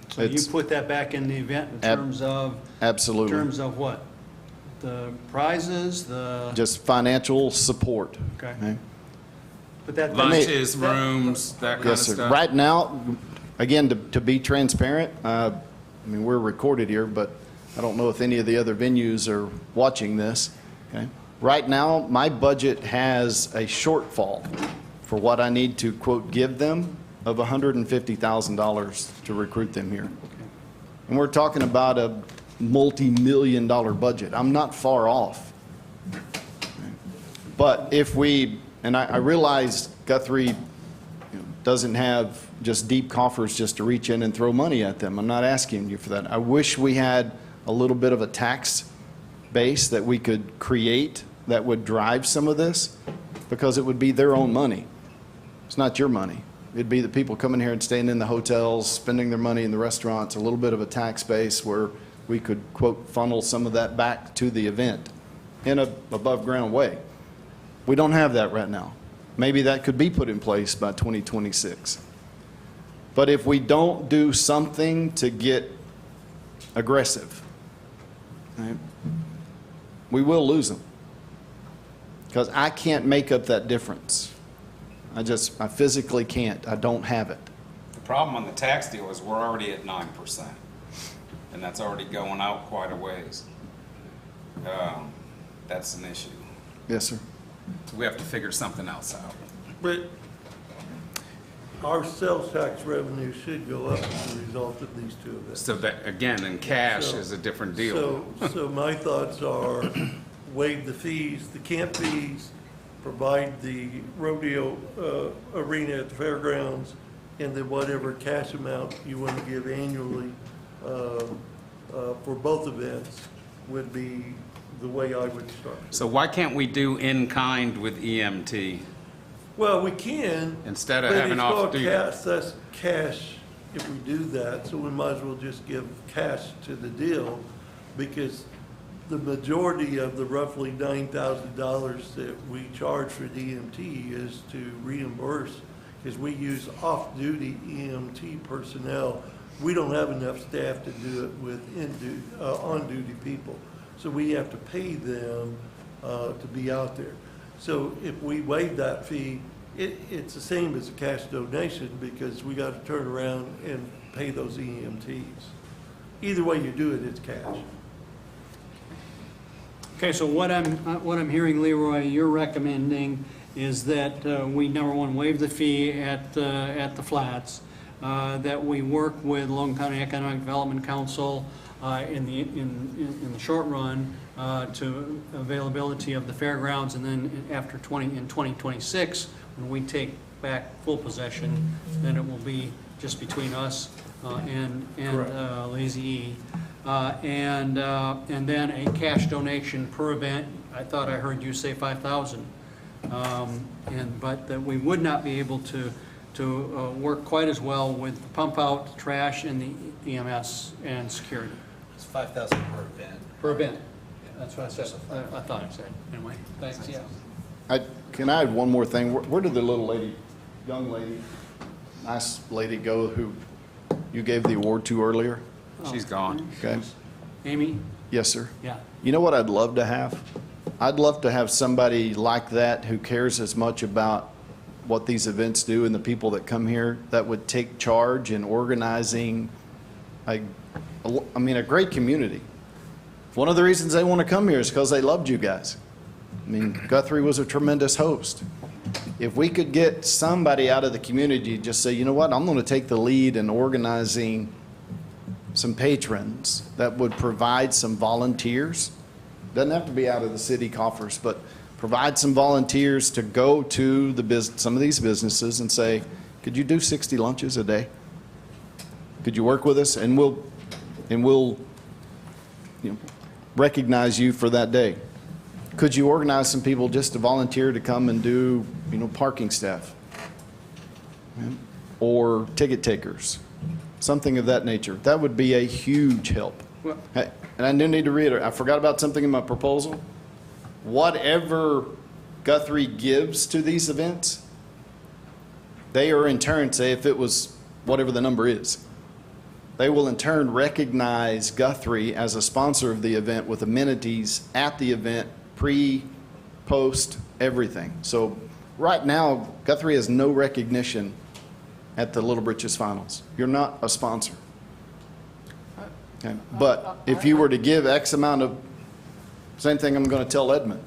So you put that back in the event in terms of? Absolutely. In terms of what? The prizes, just financial support. Okay. But that lunches, rooms, that kind of stuff. Right now, again, to be transparent, I mean, we're recorded here, but I don't know if any of the other venues are watching this. Okay. Right now, my budget has a shortfall for what I need to, quote, give them of $150,000 to recruit them here. And we're talking about a multi-million-dollar budget. I'm not far off. But if and I realize Guthrie doesn't have just deep coffers just to reach in and throw money at them. I'm not asking you for that. I wish we had a little bit of a tax base that we could create that would drive some of this, because it would be their own money. It's not your money. It'd be the people coming here and staying in the hotels, spending their money in the restaurants, a little bit of a tax base where we could, quote, funnel some of that back to the event in a above-ground way. We don't have that right now. Maybe that could be put in place by 2026. But if we don't do something to get aggressive, right, we will lose them. Because I can't make up that difference. I physically can't. I don't have it. The problem on the tax deal is we're already at 9%, and that's already going out quite a ways. That's an issue. Yes, sir. So we have to figure something else out. But our sales tax revenue should go up as a result of these two events. So that, again, in cash is a different deal. So my thoughts are waive the fees, the camp fees, provide the rodeo arena at the fairgrounds, and then whatever cash amount you want to give annually for both events would be the way I would start. So why can't we do in kind with EMT? Well, we can. Instead of having off duty. That's cash if we do that, so we might as well just give cash to the deal, because the majority of the roughly $9,000 that we charge for the EMT is to reimburse, because we use off-duty EMT personnel. We don't have enough staff to do it with on-duty people, so we have to pay them to be out there. So if we waive that fee, it's the same as a cash donation, because we got to turn around and pay those EMTs. Either way you do it, it's cash. Okay, so what I'm hearing, Leroy, you're recommending is that we, number one, waive the fee at the flats, that we work with Logan County Economic Development Council in the short run to availability of the fairgrounds, and then in 2026, when we take back full possession, then it will be just between us and Lazy E. And then a cash donation per event. I thought I heard you say 5,000. But that we would not be able to work quite as well with the pump out, trash, and the EMS and security. It's 5,000 per event. Per event. That's what I said. I thought I said. Anyway, thanks, yeah. Can I add one more thing? Where did the little lady, young lady, nice lady go who you gave the award to earlier? She's gone. Okay. Amy? Yes, sir. Yeah. You know what I'd love to have? I'd love to have somebody like that who cares as much about what these events do and the people that come here that would take charge in organizing a great community. One of the reasons they want to come here is because they loved you guys. I mean, Guthrie was a tremendous host. If we could get somebody out of the community to just say, you know what, I'm going to take the lead in organizing some patrons that would provide some volunteers. Doesn't have to be out of the city coffers, but provide some volunteers to go to some of these businesses and say, could you do 60 lunches a day? Could you work with us? And we'll recognize you for that day. Could you organize some people just to volunteer to come and do, parking staff? Or ticket takers? Something of that nature. That would be a huge help. Well, Hey, and I do need to reiterate, I forgot about something in my proposal. Whatever Guthrie gives to these events, they are in turn, say if it was whatever the number is, they will in turn recognize Guthrie as a sponsor of the event with amenities at the event, pre, post, everything. So right now, Guthrie has no recognition at the Little Britches Finals. You're not a sponsor. Okay. But if you were to give X amount of, same thing I'm going to tell Edmund.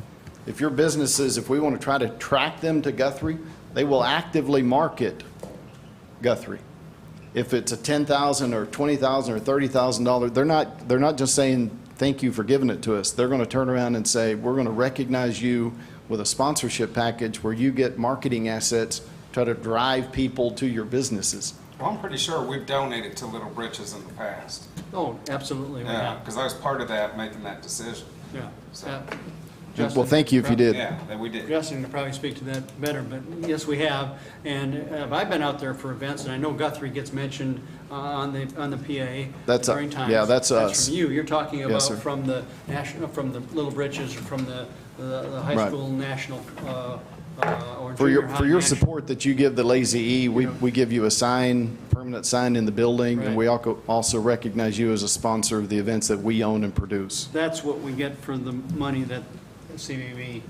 If your businesses, if we want to try to track them to Guthrie, they will actively market Guthrie. If it's a $10,000 or $20,000 or $30,000, they're not just saying thank you for giving it to us. They're going to turn around and say we're going to recognize you with a sponsorship package where you get marketing assets, try to drive people to your businesses. Well, I'm pretty sure we've donated to Little Britches in the past. Oh, absolutely. we Yeah, have. because I was part of that, making that decision. Yeah. So- Yeah. Well, Justin, thank you if you did. Yeah, that we did. Justin could probably speak to that better, but yes, we have. And I've been out there for events, and I know Guthrie gets mentioned on the PA That's during times. yeah, that's us. That's from you. You're talking Yes, about sir. from the national, from the Little Britches, or from the high Right. school national, or For junior your, high for your national. support that you give the Lazy E, we give you a sign, permanent sign in the building, and we also recognize you as a sponsor of the events that we own and produce. That's what we get for the money that CVB,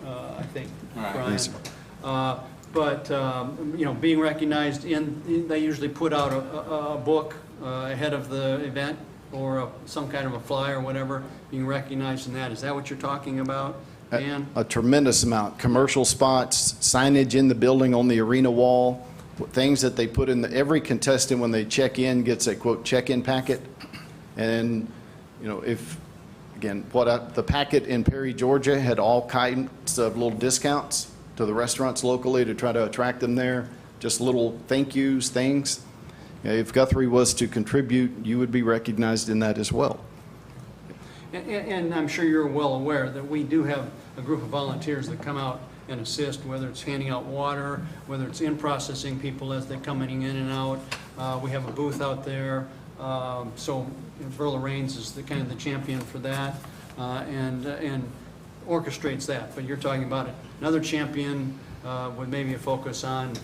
I think, Right. Brian. Yes, sir. But being recognized they usually put out a book ahead of the event, or some kind of a flyer or whatever, being recognized in that. Is that what you're talking about, Dan? A tremendous amount. Commercial spots, signage in the building on the arena wall, things that they put in every contestant when they check in gets a quote check-in packet. And, the packet in Perry, Georgia had all kinds of little discounts to the restaurants locally to try to attract them there. Just little thank yous, things. If Guthrie was to contribute, you would be recognized in that as well. And I'm sure you're well aware that we do have a group of volunteers that come out and assist, whether it's handing out water, whether it's in processing people as they're coming in and out. We have a booth out there. So Verla Raines is the kind of the champion for that, and orchestrates that. But you're talking about another champion with maybe a focus on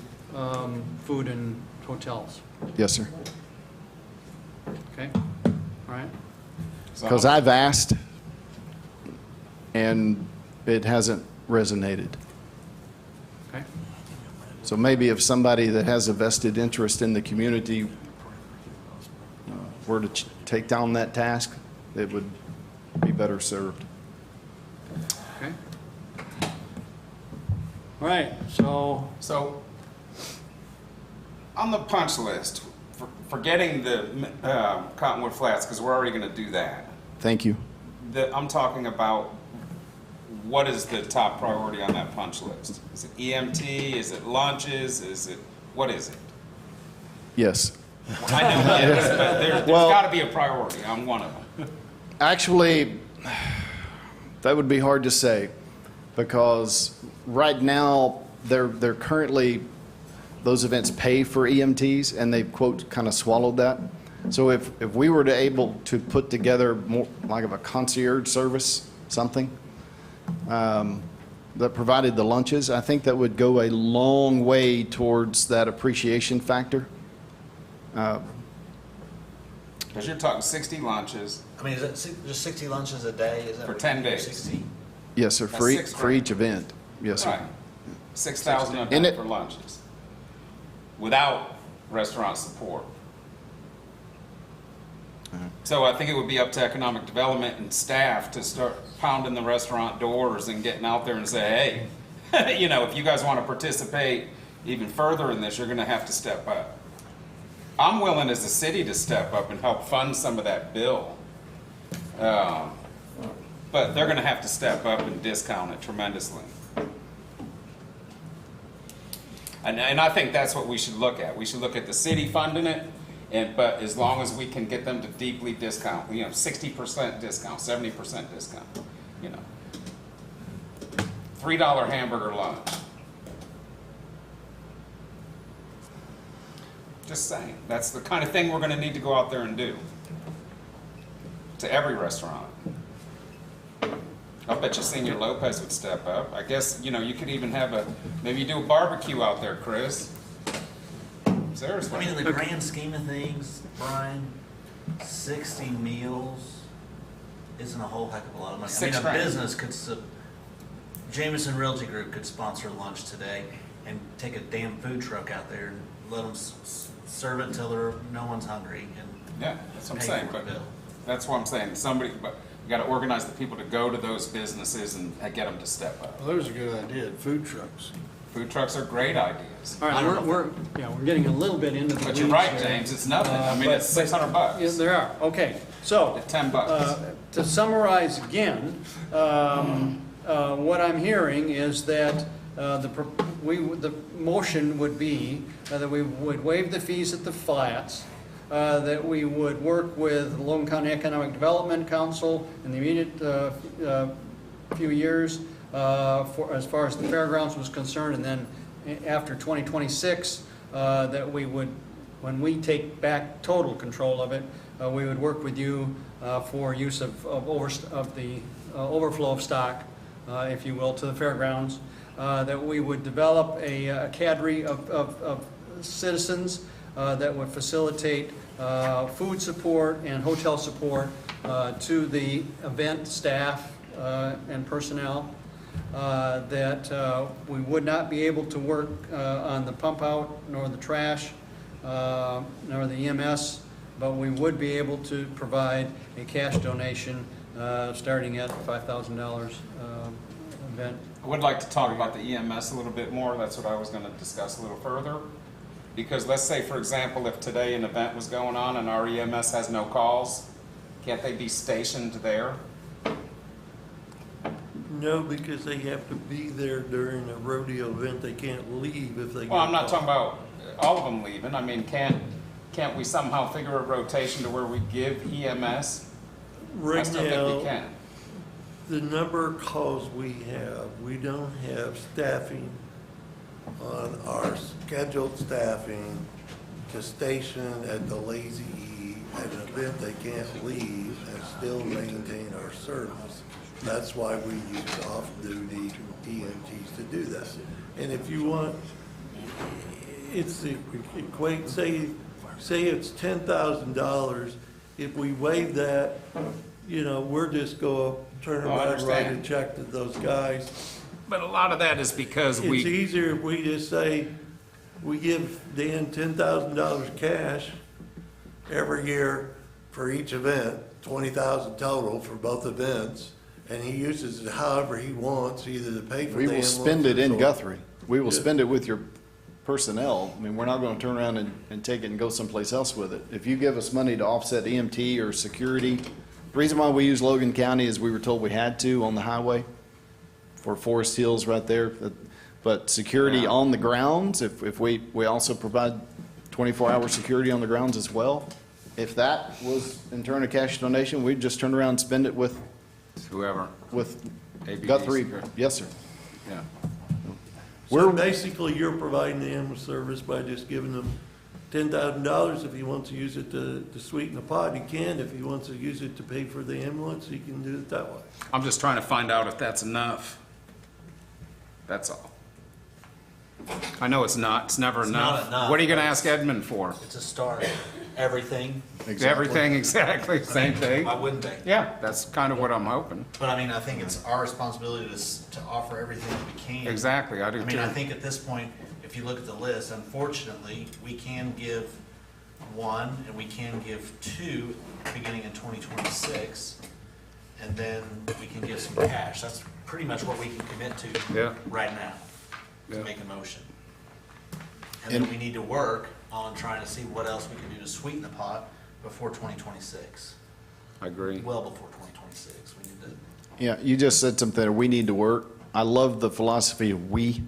food and hotels. Yes, sir. Okay, all right. Because I've asked, and it hasn't resonated. Okay. So maybe if somebody that has a vested interest in the community were to take down that task, it would be better served. Okay. All right, so On the punch list, forgetting the Cottonwood Flats, because we're already going to do that. Thank you. I'm talking about what is the top priority on that punch list? Is it EMT? Is it lunches? What is it? Yes. I know it is, but there's Well- got to be a priority. I'm one of them. Actually, that would be hard to say, because right now, they're currently, those events pay for EMTs, and they've, quote, kind of swallowed that. So if we were to able to put together more, like of a concierge service, something, that provided the lunches, I think that would go a long way towards that appreciation factor. Because you're talking 60 lunches. I mean, is it just 60 lunches a day? Is that For what 10 you do? days. 60? Yes, sir, That's for $6 grand. each event. Yes, sir. Right. 6,000 a And day it- for lunches, without restaurant support. So I think it would be up to economic development and staff to start pounding the restaurant doors and getting out there and say, hey, you know, if you guys want to participate even further in this, you're going to have to step up. I'm willing as a city to step up and help fund some of that bill. But they're going to have to step up and discount it tremendously. And I think that's what we should look at. We should look at the city funding it, but as long as we can get them to deeply discount, 60% discount, 70% discount, $3 hamburger lunch. Just saying, that's the kind of thing we're gonna need to go out there and do to every restaurant. I bet you Senior Lopez would step up. I guess, you could even have maybe you do a barbecue out there, Chris. Seriously. I mean, in the grand scheme of things, Brian, 60 meals isn't a whole heck of a lot of money. I mean, $6 a grand. business could, Jameson Realty Group could sponsor lunch today and take a damn food truck out there and let them serve it until no one's hungry. And Yeah, that's what I'm pay saying, for but the bill. that's what I'm saying. But you gotta organize the people to go to those businesses and get them to step up. Well, there's a good idea, food trucks. Food trucks are great ideas. All right, we're getting a little bit into the But weeds you're right, here. James, it's nothing. I mean, But- it's $600. Yeah, there are, okay. So, At $10. to summarize again, what I'm hearing is that the motion would be that we would waive the fees at the flats, that we would work with Logan County Economic Development Council in the immediate few years as far as the fairgrounds was concerned, and then after 2026, that we would, when we take back total control of it, we would work with you for use of the overflow of stock, if you will, to the fairgrounds, that we would develop a cadre of citizens that would facilitate food support and hotel support to the event staff and personnel, that we would not be able to work on the pump out, nor the trash, nor the EMS, but we would be able to provide a cash donation starting at $5,000 event. I would like to talk about the EMS a little bit more. That's what I was gonna discuss a little further. Because let's say, for example, if today an event was going on and our EMS has no calls, can't they be stationed there? No, because they have to be there during a rodeo event. They can't leave if they get Well, I'm not called. talking about all of them leaving. I mean, can't we somehow figure a rotation to where we give EMS? I Right still think now, we can. the number of calls we don't have staffing on our scheduled staffing to station at the Lazy E at an event they can't leave and still maintain our service. That's why we use off-duty EMTs to do that. And if you want, it's the equate, say it's $10,000, if we waive that, we're just go turn Oh, I around and write a understand. check to those guys. But a lot of that is because It's easier if we just say, we give Dan $10,000 cash every year for each event, 20,000 total for both events, and he uses it however he wants, either to pay for We the will ambulance spend it or in so- Guthrie. We will Yeah. spend it with your personnel. I mean, we're not gonna turn around and take it and go someplace else with it. If you give us money to offset EMT or security, the reason why we use Logan County is we were told we had to on the highway. for Forest Hills right there. But security on the grounds, if we also provide 24-hour security on the grounds as well. If that was in turn a cash donation, we'd just turn around and spend it with Whoever. with ABD Guthrie. security. Yes, sir. Yeah. So basically, you're providing the ambulance service by just giving them $10,000. If he wants to use it to sweeten the pot, he can. If he wants to use it to pay for the ambulance, he can do it that way. I'm just trying to find out if that's enough. That's all. I know it's not. It's never It's enough. not enough, What are you going to but ask Edmund for? It's a start. Everything. Everything, exactly, same thing. Why wouldn't they? Yeah, that's kind of what I'm hoping. But I mean, I think it's our responsibility to offer everything that we can. Exactly, I do I mean, I too. think at this point, if you look at the list, unfortunately, we can give one and we can give two beginning in 2026. And then we can give some cash. That's pretty much what we can commit to Yeah. right now, to Yeah. make a motion. And then we need to work on trying to see what else we can do to sweeten the pot before 2026. I agree. Well before 2026, we need to. Yeah, you just said something that we need to work. I love the philosophy of we,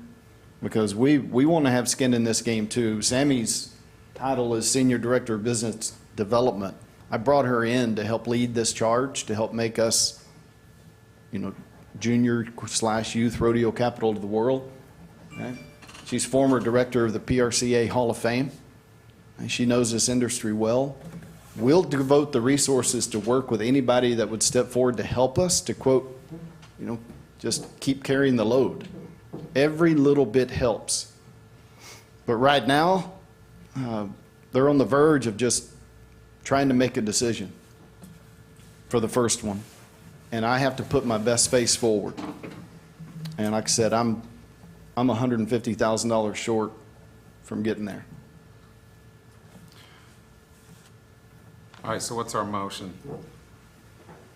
because we want to have skin in this game too. Sammy's title is Senior Director of Business Development. I brought her in to help lead this charge, to help make us, junior/youth rodeo capital of the world. Okay? She's former director of the PRCA Hall of Fame. And she knows this industry well. We'll devote the resources to work with anybody that would step forward to help us, to quote, just keep carrying the load. Every little bit helps. But right now, they're on the verge of just trying to make a decision for the first one. And I have to put my best face forward. And like I said, I'm $150,000 short from getting there. All right, so what's our motion?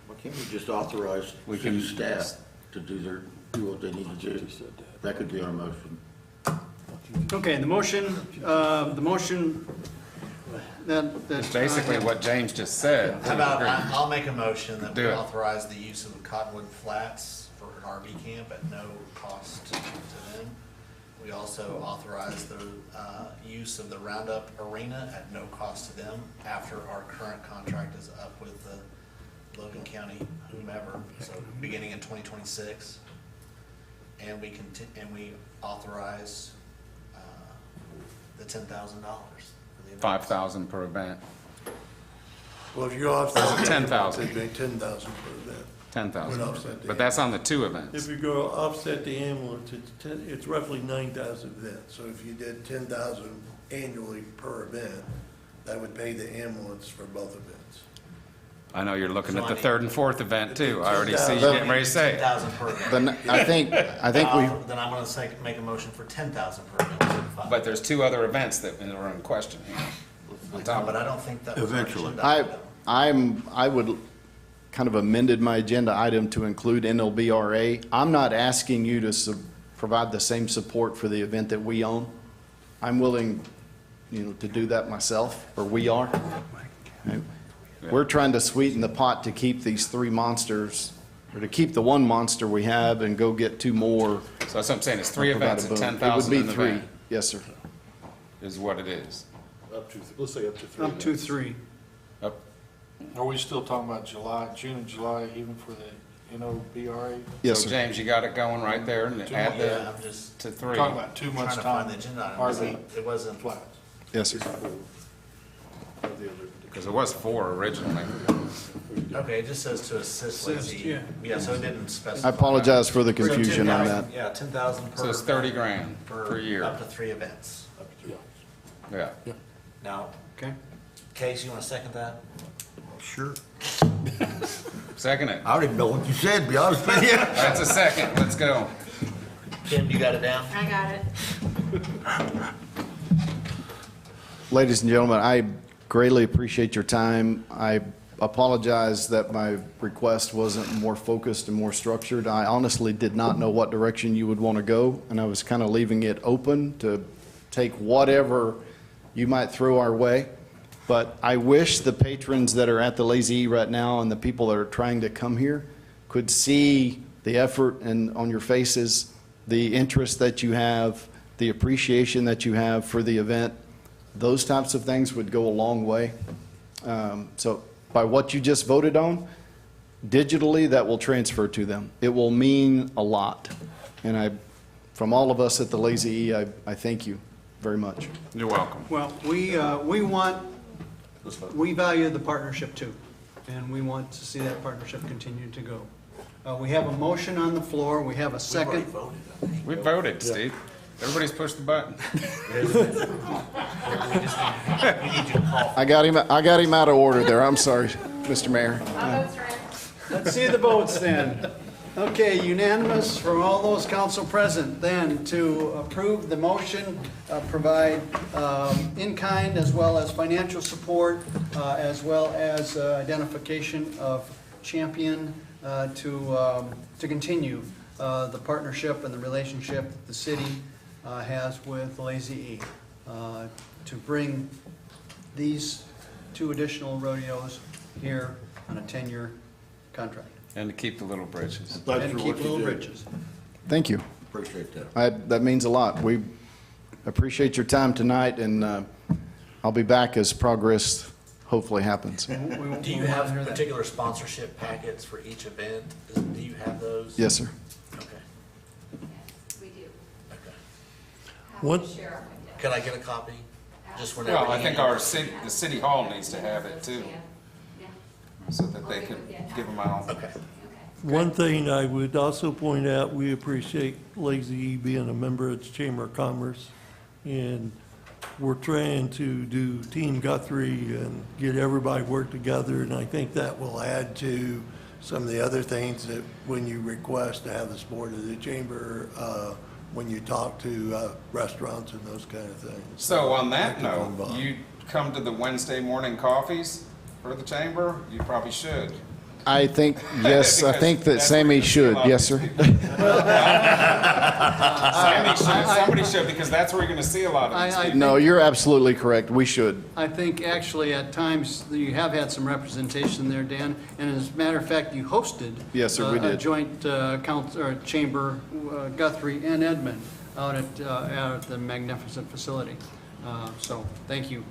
Why can't we just authorize city staff to do what they need to do? That could be our motion. Okay, the motion that. It's basically what James just said. How about, I'll make a motion that we Do it. authorize the use of Cottonwood Flats for an RV camp at no cost to them. We also authorize the use of the Roundup Arena at no cost to them after our current contract is up with the Logan County whomever, so beginning in 2026. And we authorize the $10,000 for the event. 5,000 per event. Well, if you offset. 10,000. It'd be 10,000 per event. 10,000. Would offset the But that's on the two events. If you go offset the ambulance, it's roughly 9,000 events. So if you did 10,000 annually per event, that would pay the ambulance for both events. I know you're looking So at I the need- third and fourth event too. I already see you 10,000. getting ready to say it. 10,000 per event. Then I think we, Then I'm gonna make a motion for 10,000 per event. instead of 5. But there's two other events that are in question here. On top But of I it. don't think that was our Eventually. agenda item. I would kind of amended my agenda item to include NLBRA. I'm not asking you to provide the same support for the event that we own. I'm willing, to do that myself, or we are. Okay? We're trying to sweeten the pot to keep these three monsters, or to keep the one monster we have and go get two more. So that's what I'm saying. It's three Provide events a at boom. 10,000 It an would be three. event Yes, sir. is what it is. Let's say up to three. Up to three. Up. Are we still talking about June and July, even for the NOBRA? Yes, So sir. James, you got it going right there and add Yeah, the I'm just to three. Talking about 2 trying months' to find time. the agenda item. RV It wasn't. flats. Yes, sir. Because it was 4 originally. Okay, it just says to assist Lazy. Yeah, so it didn't specify. I apologize for the So confusion on 10,000 that. Yeah, 10,000 per. So it's 30 grand per year. Up to 3 events. Yeah. Now, Okay. Case, you wanna second that? Sure. Second it. I don't even know what you said, to be honest with you. That's a second. Let's go. Kim, you got it down? I got it. Ladies and gentlemen, I greatly appreciate your time. I apologize that my request wasn't more focused and more structured. I honestly did not know what direction you would want to go, and I was kind of leaving it open to take whatever you might throw our way. But I wish the patrons that are at the Lazy E right now and the people that are trying to come here could see the effort and on your faces, the interest that you have, the appreciation that you have for the event, those types of things would go a long way. So by what you just voted on, digitally, that will transfer to them. It will mean a lot. And from all of us at the Lazy E, I thank you very much. You're welcome. Well, we value the partnership too, and we want to see that partnership continue to go. We have a motion on the floor, we have a second. We voted, Steve. Everybody's pushed the button. I got him out of order there. I'm sorry, Mr. Mayor. Let's see the votes then. Okay, unanimous from all those council present then to approve the motion, provide in-kind as well as financial support, as well as identification of champion to continue the partnership and the relationship that the city has with Lazy E, to bring these 2 additional rodeos here on a 10-year contract. And to keep the little britches. And keep little britches. Thank you. Appreciate that. That means a lot. We appreciate your time tonight, and I'll be back as progress hopefully happens. Do you have particular sponsorship packets for each event? Do you have those? Yes, sir. Okay. We do. Okay. What, Can I get a copy? Just whenever. Well, I you think need the city hall needs to have it too, so that they can give them out. Okay. one thing I would also point out, we appreciate Lazy E being a member of the Chamber of Commerce. And we're trying to do Team Guthrie and get everybody work together. And I think that will add to some of the other things that when you request to have the support of the chamber, when you talk to restaurants and those kind of things. So on that I can note, involve. you come to the Wednesday morning coffees for the chamber? You probably should. I think, yes, I Because think that that's where Sammy you're gonna see a should. lot of Yes, these sir. Sammy should, somebody should, because that's where you're gonna see a lot of these people. No, you're absolutely correct. We should. I think actually at times you have had some representation there, Dan, and as a matter of fact, you hosted. Yes, sir, we A did. joint council, or chamber, Guthrie and Edmond out at the magnificent facility. So, thank you.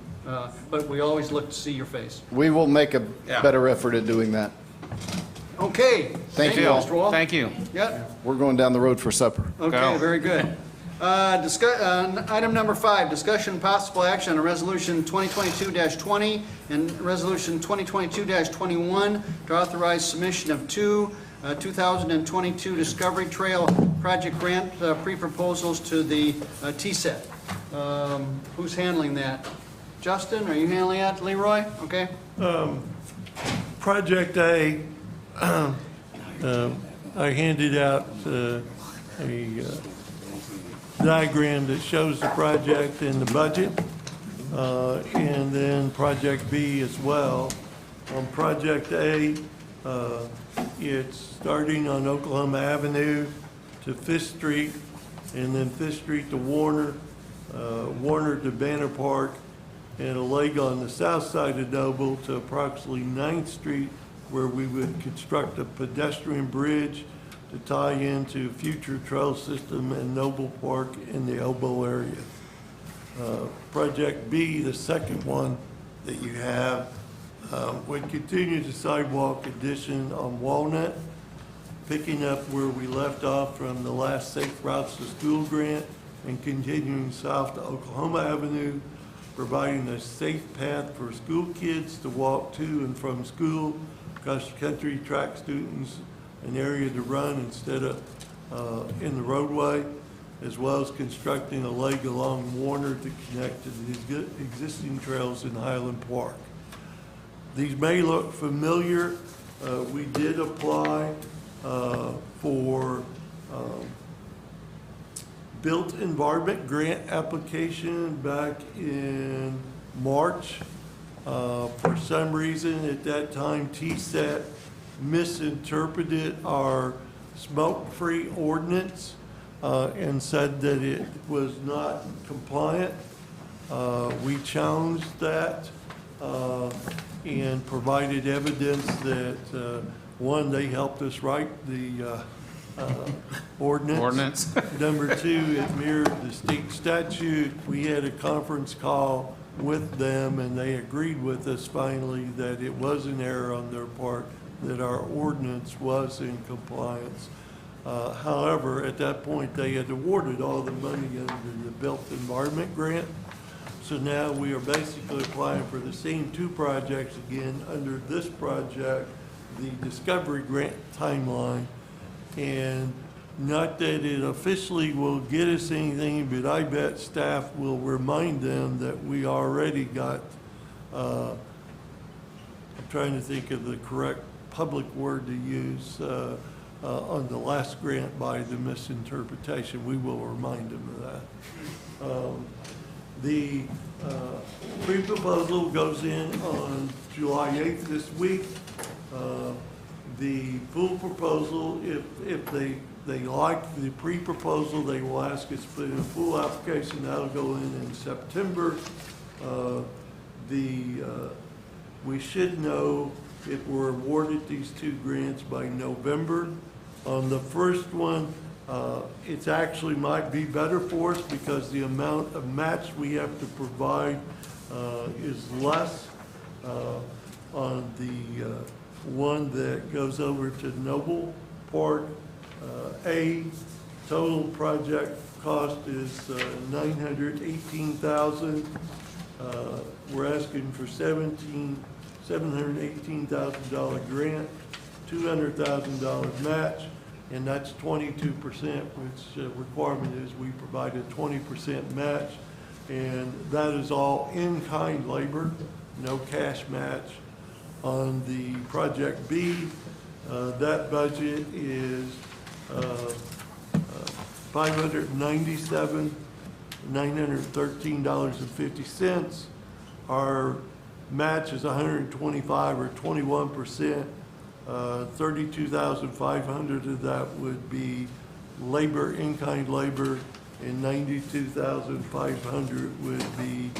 But we always look to see your face. We will make a better effort at doing that. Okay. Thank you all. Mr. Wall. Thank you. Yep. We're going down the road for supper. Okay, Go. very good. Item number 5, discussion and possible action on Resolution 2022-20 and Resolution 2022-21 to authorize submission of 2022 Discovery Trail Project Grant pre-proposals to the TSET. Who's handling that? Justin, are you handling that? Leroy? Okay. Project A, I handed out a diagram that shows the project and the budget, and then Project B as well. On Project A, it's starting on Oklahoma Avenue to Fifth Street, and then Fifth Street to Warner, Warner to Banner Park, and a leg on the south side of Noble to approximately 9th Street, where we would construct a pedestrian bridge to tie into future trail system and Noble Park in the Obo area. Project B, the second one that you have, would continue the sidewalk addition on Walnut, picking up where we left off from the last Safe Routes to School grant and continuing south to Oklahoma Avenue, providing a safe path for school kids to walk to and from school, cross-country track students an area to run instead of in the roadway, as well as constructing a leg along Warner to connect to the existing trails in Highland Park. These may look familiar. We did apply for built environment grant application back in March. For some reason at that time, TSET misinterpreted our smoke-free ordinance and said that it was not compliant. We challenged that and provided evidence that, one, they helped us write the ordinance. Number two, it mirrored the state statute. We had a conference call with them, and they agreed with us finally that it was an error on their part, that our ordinance was in compliance. However, at that point, they had awarded all the money under the Built Environment Grant. So now we are basically applying for the same two projects again under this project, the Discovery Grant timeline. And not that it officially will get us anything, but I bet staff will remind them that we already got, I'm trying to think of the correct public word to use, on the last grant by the misinterpretation. We will remind them of that. The pre-proposal goes in on July 8th this week. The full proposal, if they like the pre-proposal, they will ask us to put in a full application. That'll go in September. We should know if we're awarded these two grants by November. On the first one, it's actually might be better for us because the amount of match we have to provide is less. On the one that goes over to Noble Park, A, total project cost is $918,000. We're asking for $718,000 grant, $200,000 match, and that's 22%, which requirement is we provide a 20% match, and that is all in-kind labor, no cash match. On the project B, that budget is $597,913.50. Our match is 125 or 21%. 32,500 of that would be labor, in-kind labor, and 92,500 would be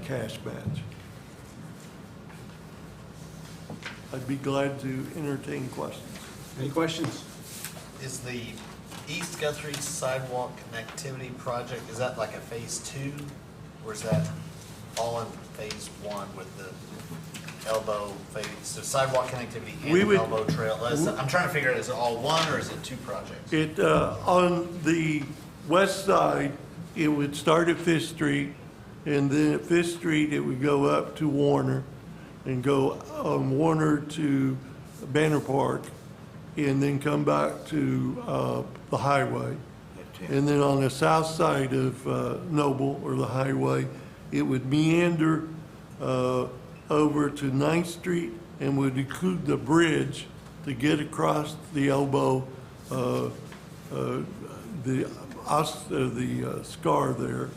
cash match. I'd be glad to entertain questions. Any questions? Is the East Guthrie Sidewalk Connectivity Project, is that like a phase 2? Or is that all in phase 1 with the elbow phase, so sidewalk connectivity and elbow trail? I'm trying to figure out, is it all one or is it two projects? On the west side, it would start at Fifth Street, and then at Fifth Street, it would go up to Warner, and go Warner to Banner Park, and then come back to the highway. And then on the south side of Noble, or the highway, it would meander over to 9th Street and would include the bridge to get across the elbow, the scar there.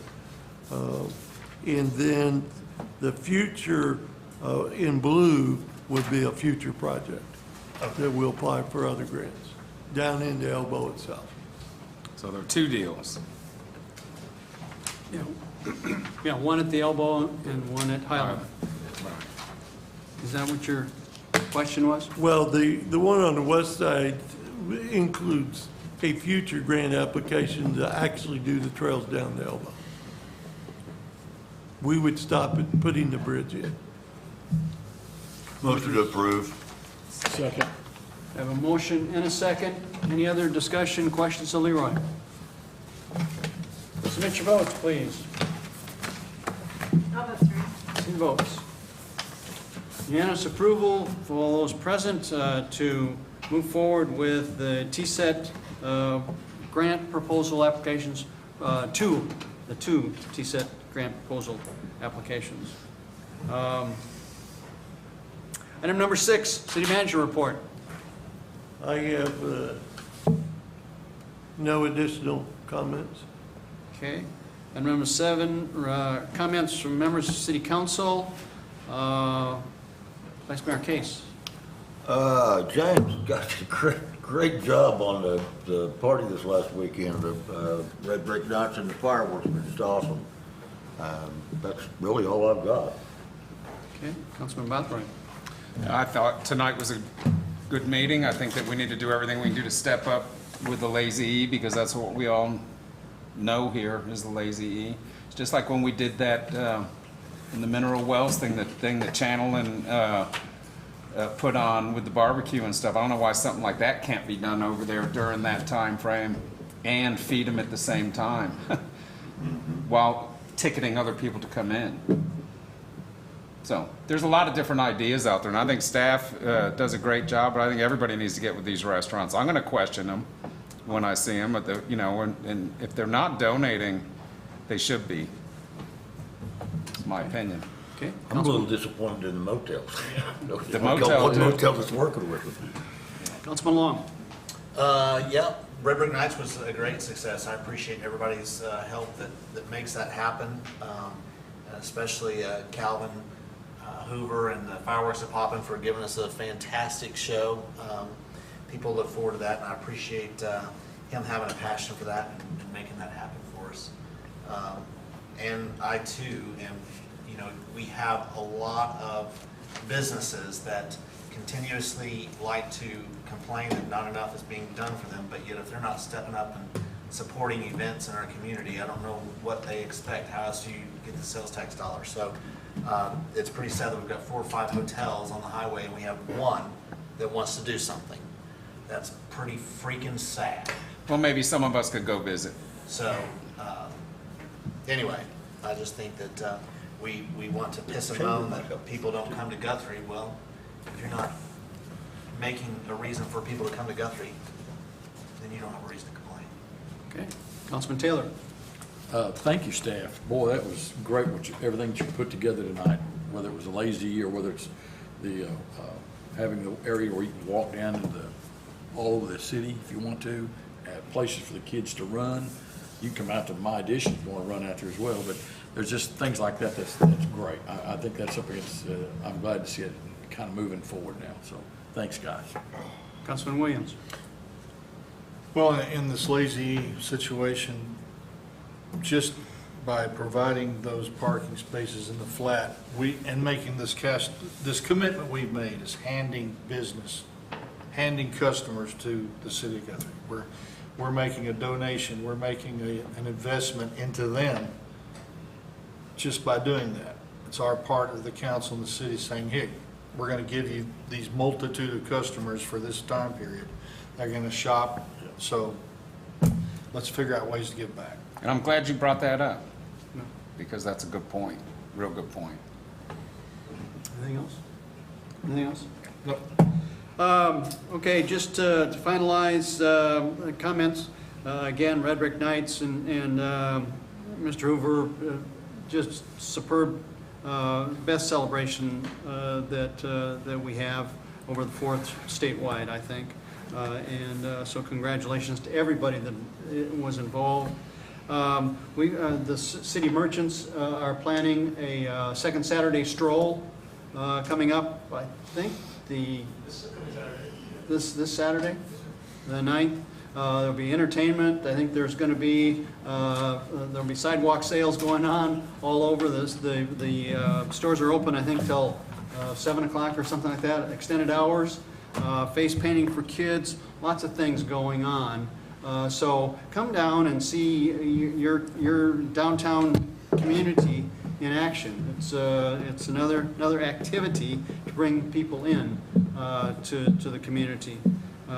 And then the future in blue would be a future project that we'll apply for other grants down in the elbow itself. So there are two deals. Yeah, one at the elbow and one at Highland. Is that what your question was? Well, the one on the west side includes a future grant application to actually do the trails down the elbow. We would stop at putting the bridge in. Motion to approve. Second. I have a motion and a second. Any other discussion, questions of Leroy? Submit your votes, please. I'll vote 3. Two votes. Unanimous approval for all those present to move forward with the TSET grant proposal applications, the two TSET grant proposal applications. Item number 6, City Manager Report. I have no additional comments. Okay. Item number 7, comments from members of City Council. Vice Mayor Case. James got a great job on the party this last weekend. The Red Brick Nights and the fireworks were just awesome. That's really all I've got. Okay, Councilman Bothroyd. I thought tonight was a good meeting. I think that we need to do everything we can do to step up with the Lazy E, because that's what we all know here is the Lazy E. It's just like when we did that in the mineral wells thing that Channel and put on with the barbecue and stuff. I don't know why something like that can't be done over there during that time frame and feed them at the same time while ticketing other people to come in. So there's a lot of different ideas out there, and I think staff does a great job, but I think everybody needs to get with these restaurants. I'm going to question them when I see them, but and if they're not donating, they should be. It's my opinion. Okay. I'm a little disappointed in the motels. The motel, What too. motel is working with them? Councilman Long. Yeah, Red Brick Nights was a great success. I appreciate everybody's help that makes that happen, and especially Calvin Hoover and the Fireworks Department for giving us a fantastic show. People look forward to that, and I appreciate him having a passion for that and making that happen for us. And I too am, we have a lot of businesses that continuously like to complain that not enough is being done for them, but yet if they're not stepping up and supporting events in our community, I don't know what they expect. How else do you get the sales tax dollars? So it's pretty sad that we've got 4 or 5 hotels on the highway and we have one that wants to do something. That's pretty freaking sad. Well, maybe some of us could go visit. So anyway, I just think that we want to piss and moan that people don't come to Guthrie. Well, if you're not making a reason for people to come to Guthrie, then you don't have a reason to complain. Okay. Councilman Taylor. Thank you, staff. Boy, that was great, everything that you put together tonight, whether it was a Lazy E or whether it's the having the area where you can walk down to all over the city if you want to, places for the kids to run. You can come out to My Edition if you want to run out there as well, but there's just things like that that's great. I think that's something that's, I'm glad to see it kind of moving forward now. So thanks, guys. Councilman Williams. Well, in this Lazy E situation, just by providing those parking spaces in the flat, and making this commitment we've made is handing customers to the city of Guthrie. We're making a donation, we're making an investment into them just by doing that. It's our part of the council and the city saying, hey, we're going to give you these multitude of customers for this time period. They're going to shop, so let's figure out ways to give back. And I'm glad you brought that up, because that's a good point, real good point. Anything else? Anything else? Nope. Okay, just to finalize comments, again, Red Brick Nights and Mr. Hoover, just superb, best celebration that we have over the 4th statewide, I think. So congratulations to everybody that was involved. The city merchants are planning a second Saturday stroll coming up, I think, this Saturday, the 9th. There'll be entertainment. I think there's going to be there'll be sidewalk sales going on all over this. The stores are open, I think, till 7 o'clock or something like that. Extended hours. Face painting for kids. Lots of things going on. So come down and see your downtown community in action. It's another activity to bring people in to the community.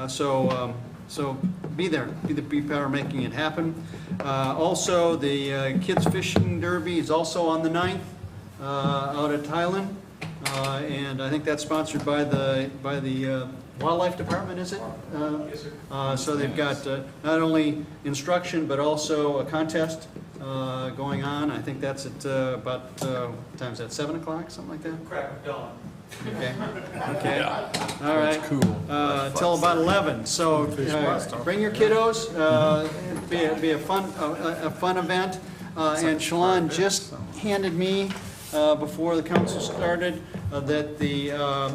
So be there, be part of making it happen. Also, the Kids Fishing Derby is also on the 9th out at Highland, and I think that's sponsored by the Wildlife Department, is it? Yes, sir. So they've got not only instruction but also a contest going on. I think that's at about what time is that? 7 o'clock, something like that. Crack of dawn. Okay. All right. That's cool. Till about 11. So bring your kiddos. Be a fun event. And Shalon just handed me before the council started that the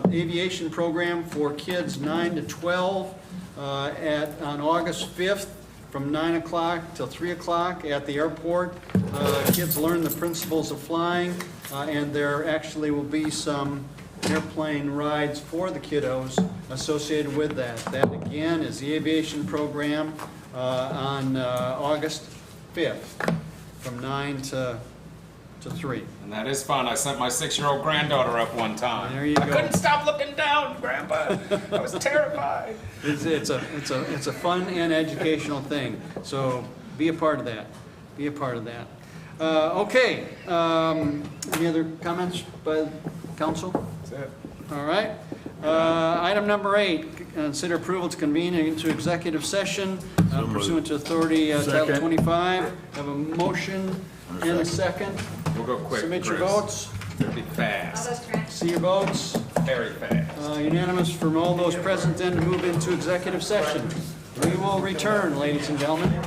aviation program for kids 9 to 12 on August 5th from 9 o'clock till 3 o'clock at the airport. Kids learn the principles of flying, and there actually will be some airplane rides for the kiddos associated with that. That again is the aviation program on August 5th from 9 to 3. And that is fun. I sent my 6-year-old granddaughter up one time. There you I go. couldn't stop looking down, Grandpa. I was terrified. It's a fun and educational thing, so be a part of that. Be a part of that. Okay, any other comments by council? That's it. All right. Item number 8, consider approval to convene into executive session pursuant to authority Title Second. 25. Have a motion and a second. We'll go quick, Submit your Chris. votes. It'll be fast. See your votes. Very fast. Unanimous from all those present then to move into executive session. We will return, ladies and gentlemen.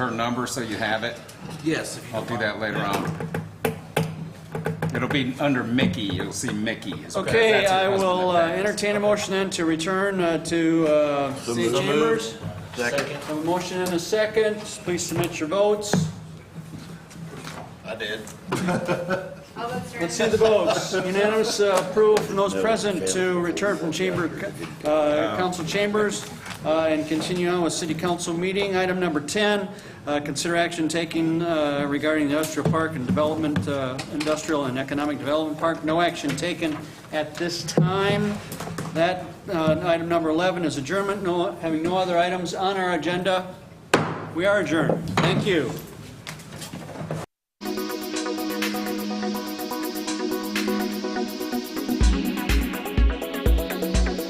her number so you have it? Yes. if you I'll don't do mind. that later on. It'll be under Mickey, you'll see Mickey. Okay, That's her I husband will that passed. entertain a motion then to return to City So Chambers. Second. A motion and a second. Please submit your votes. I did. Let's see the votes. Unanimous approval from those present to return from council chambers and continue on with city council meeting. Item number 10, consider action taken regarding the industrial park and development, industrial and economic development park. No action taken at this time. That item number 11 is adjournment. Having no other items on our agenda, we are adjourned. Thank you.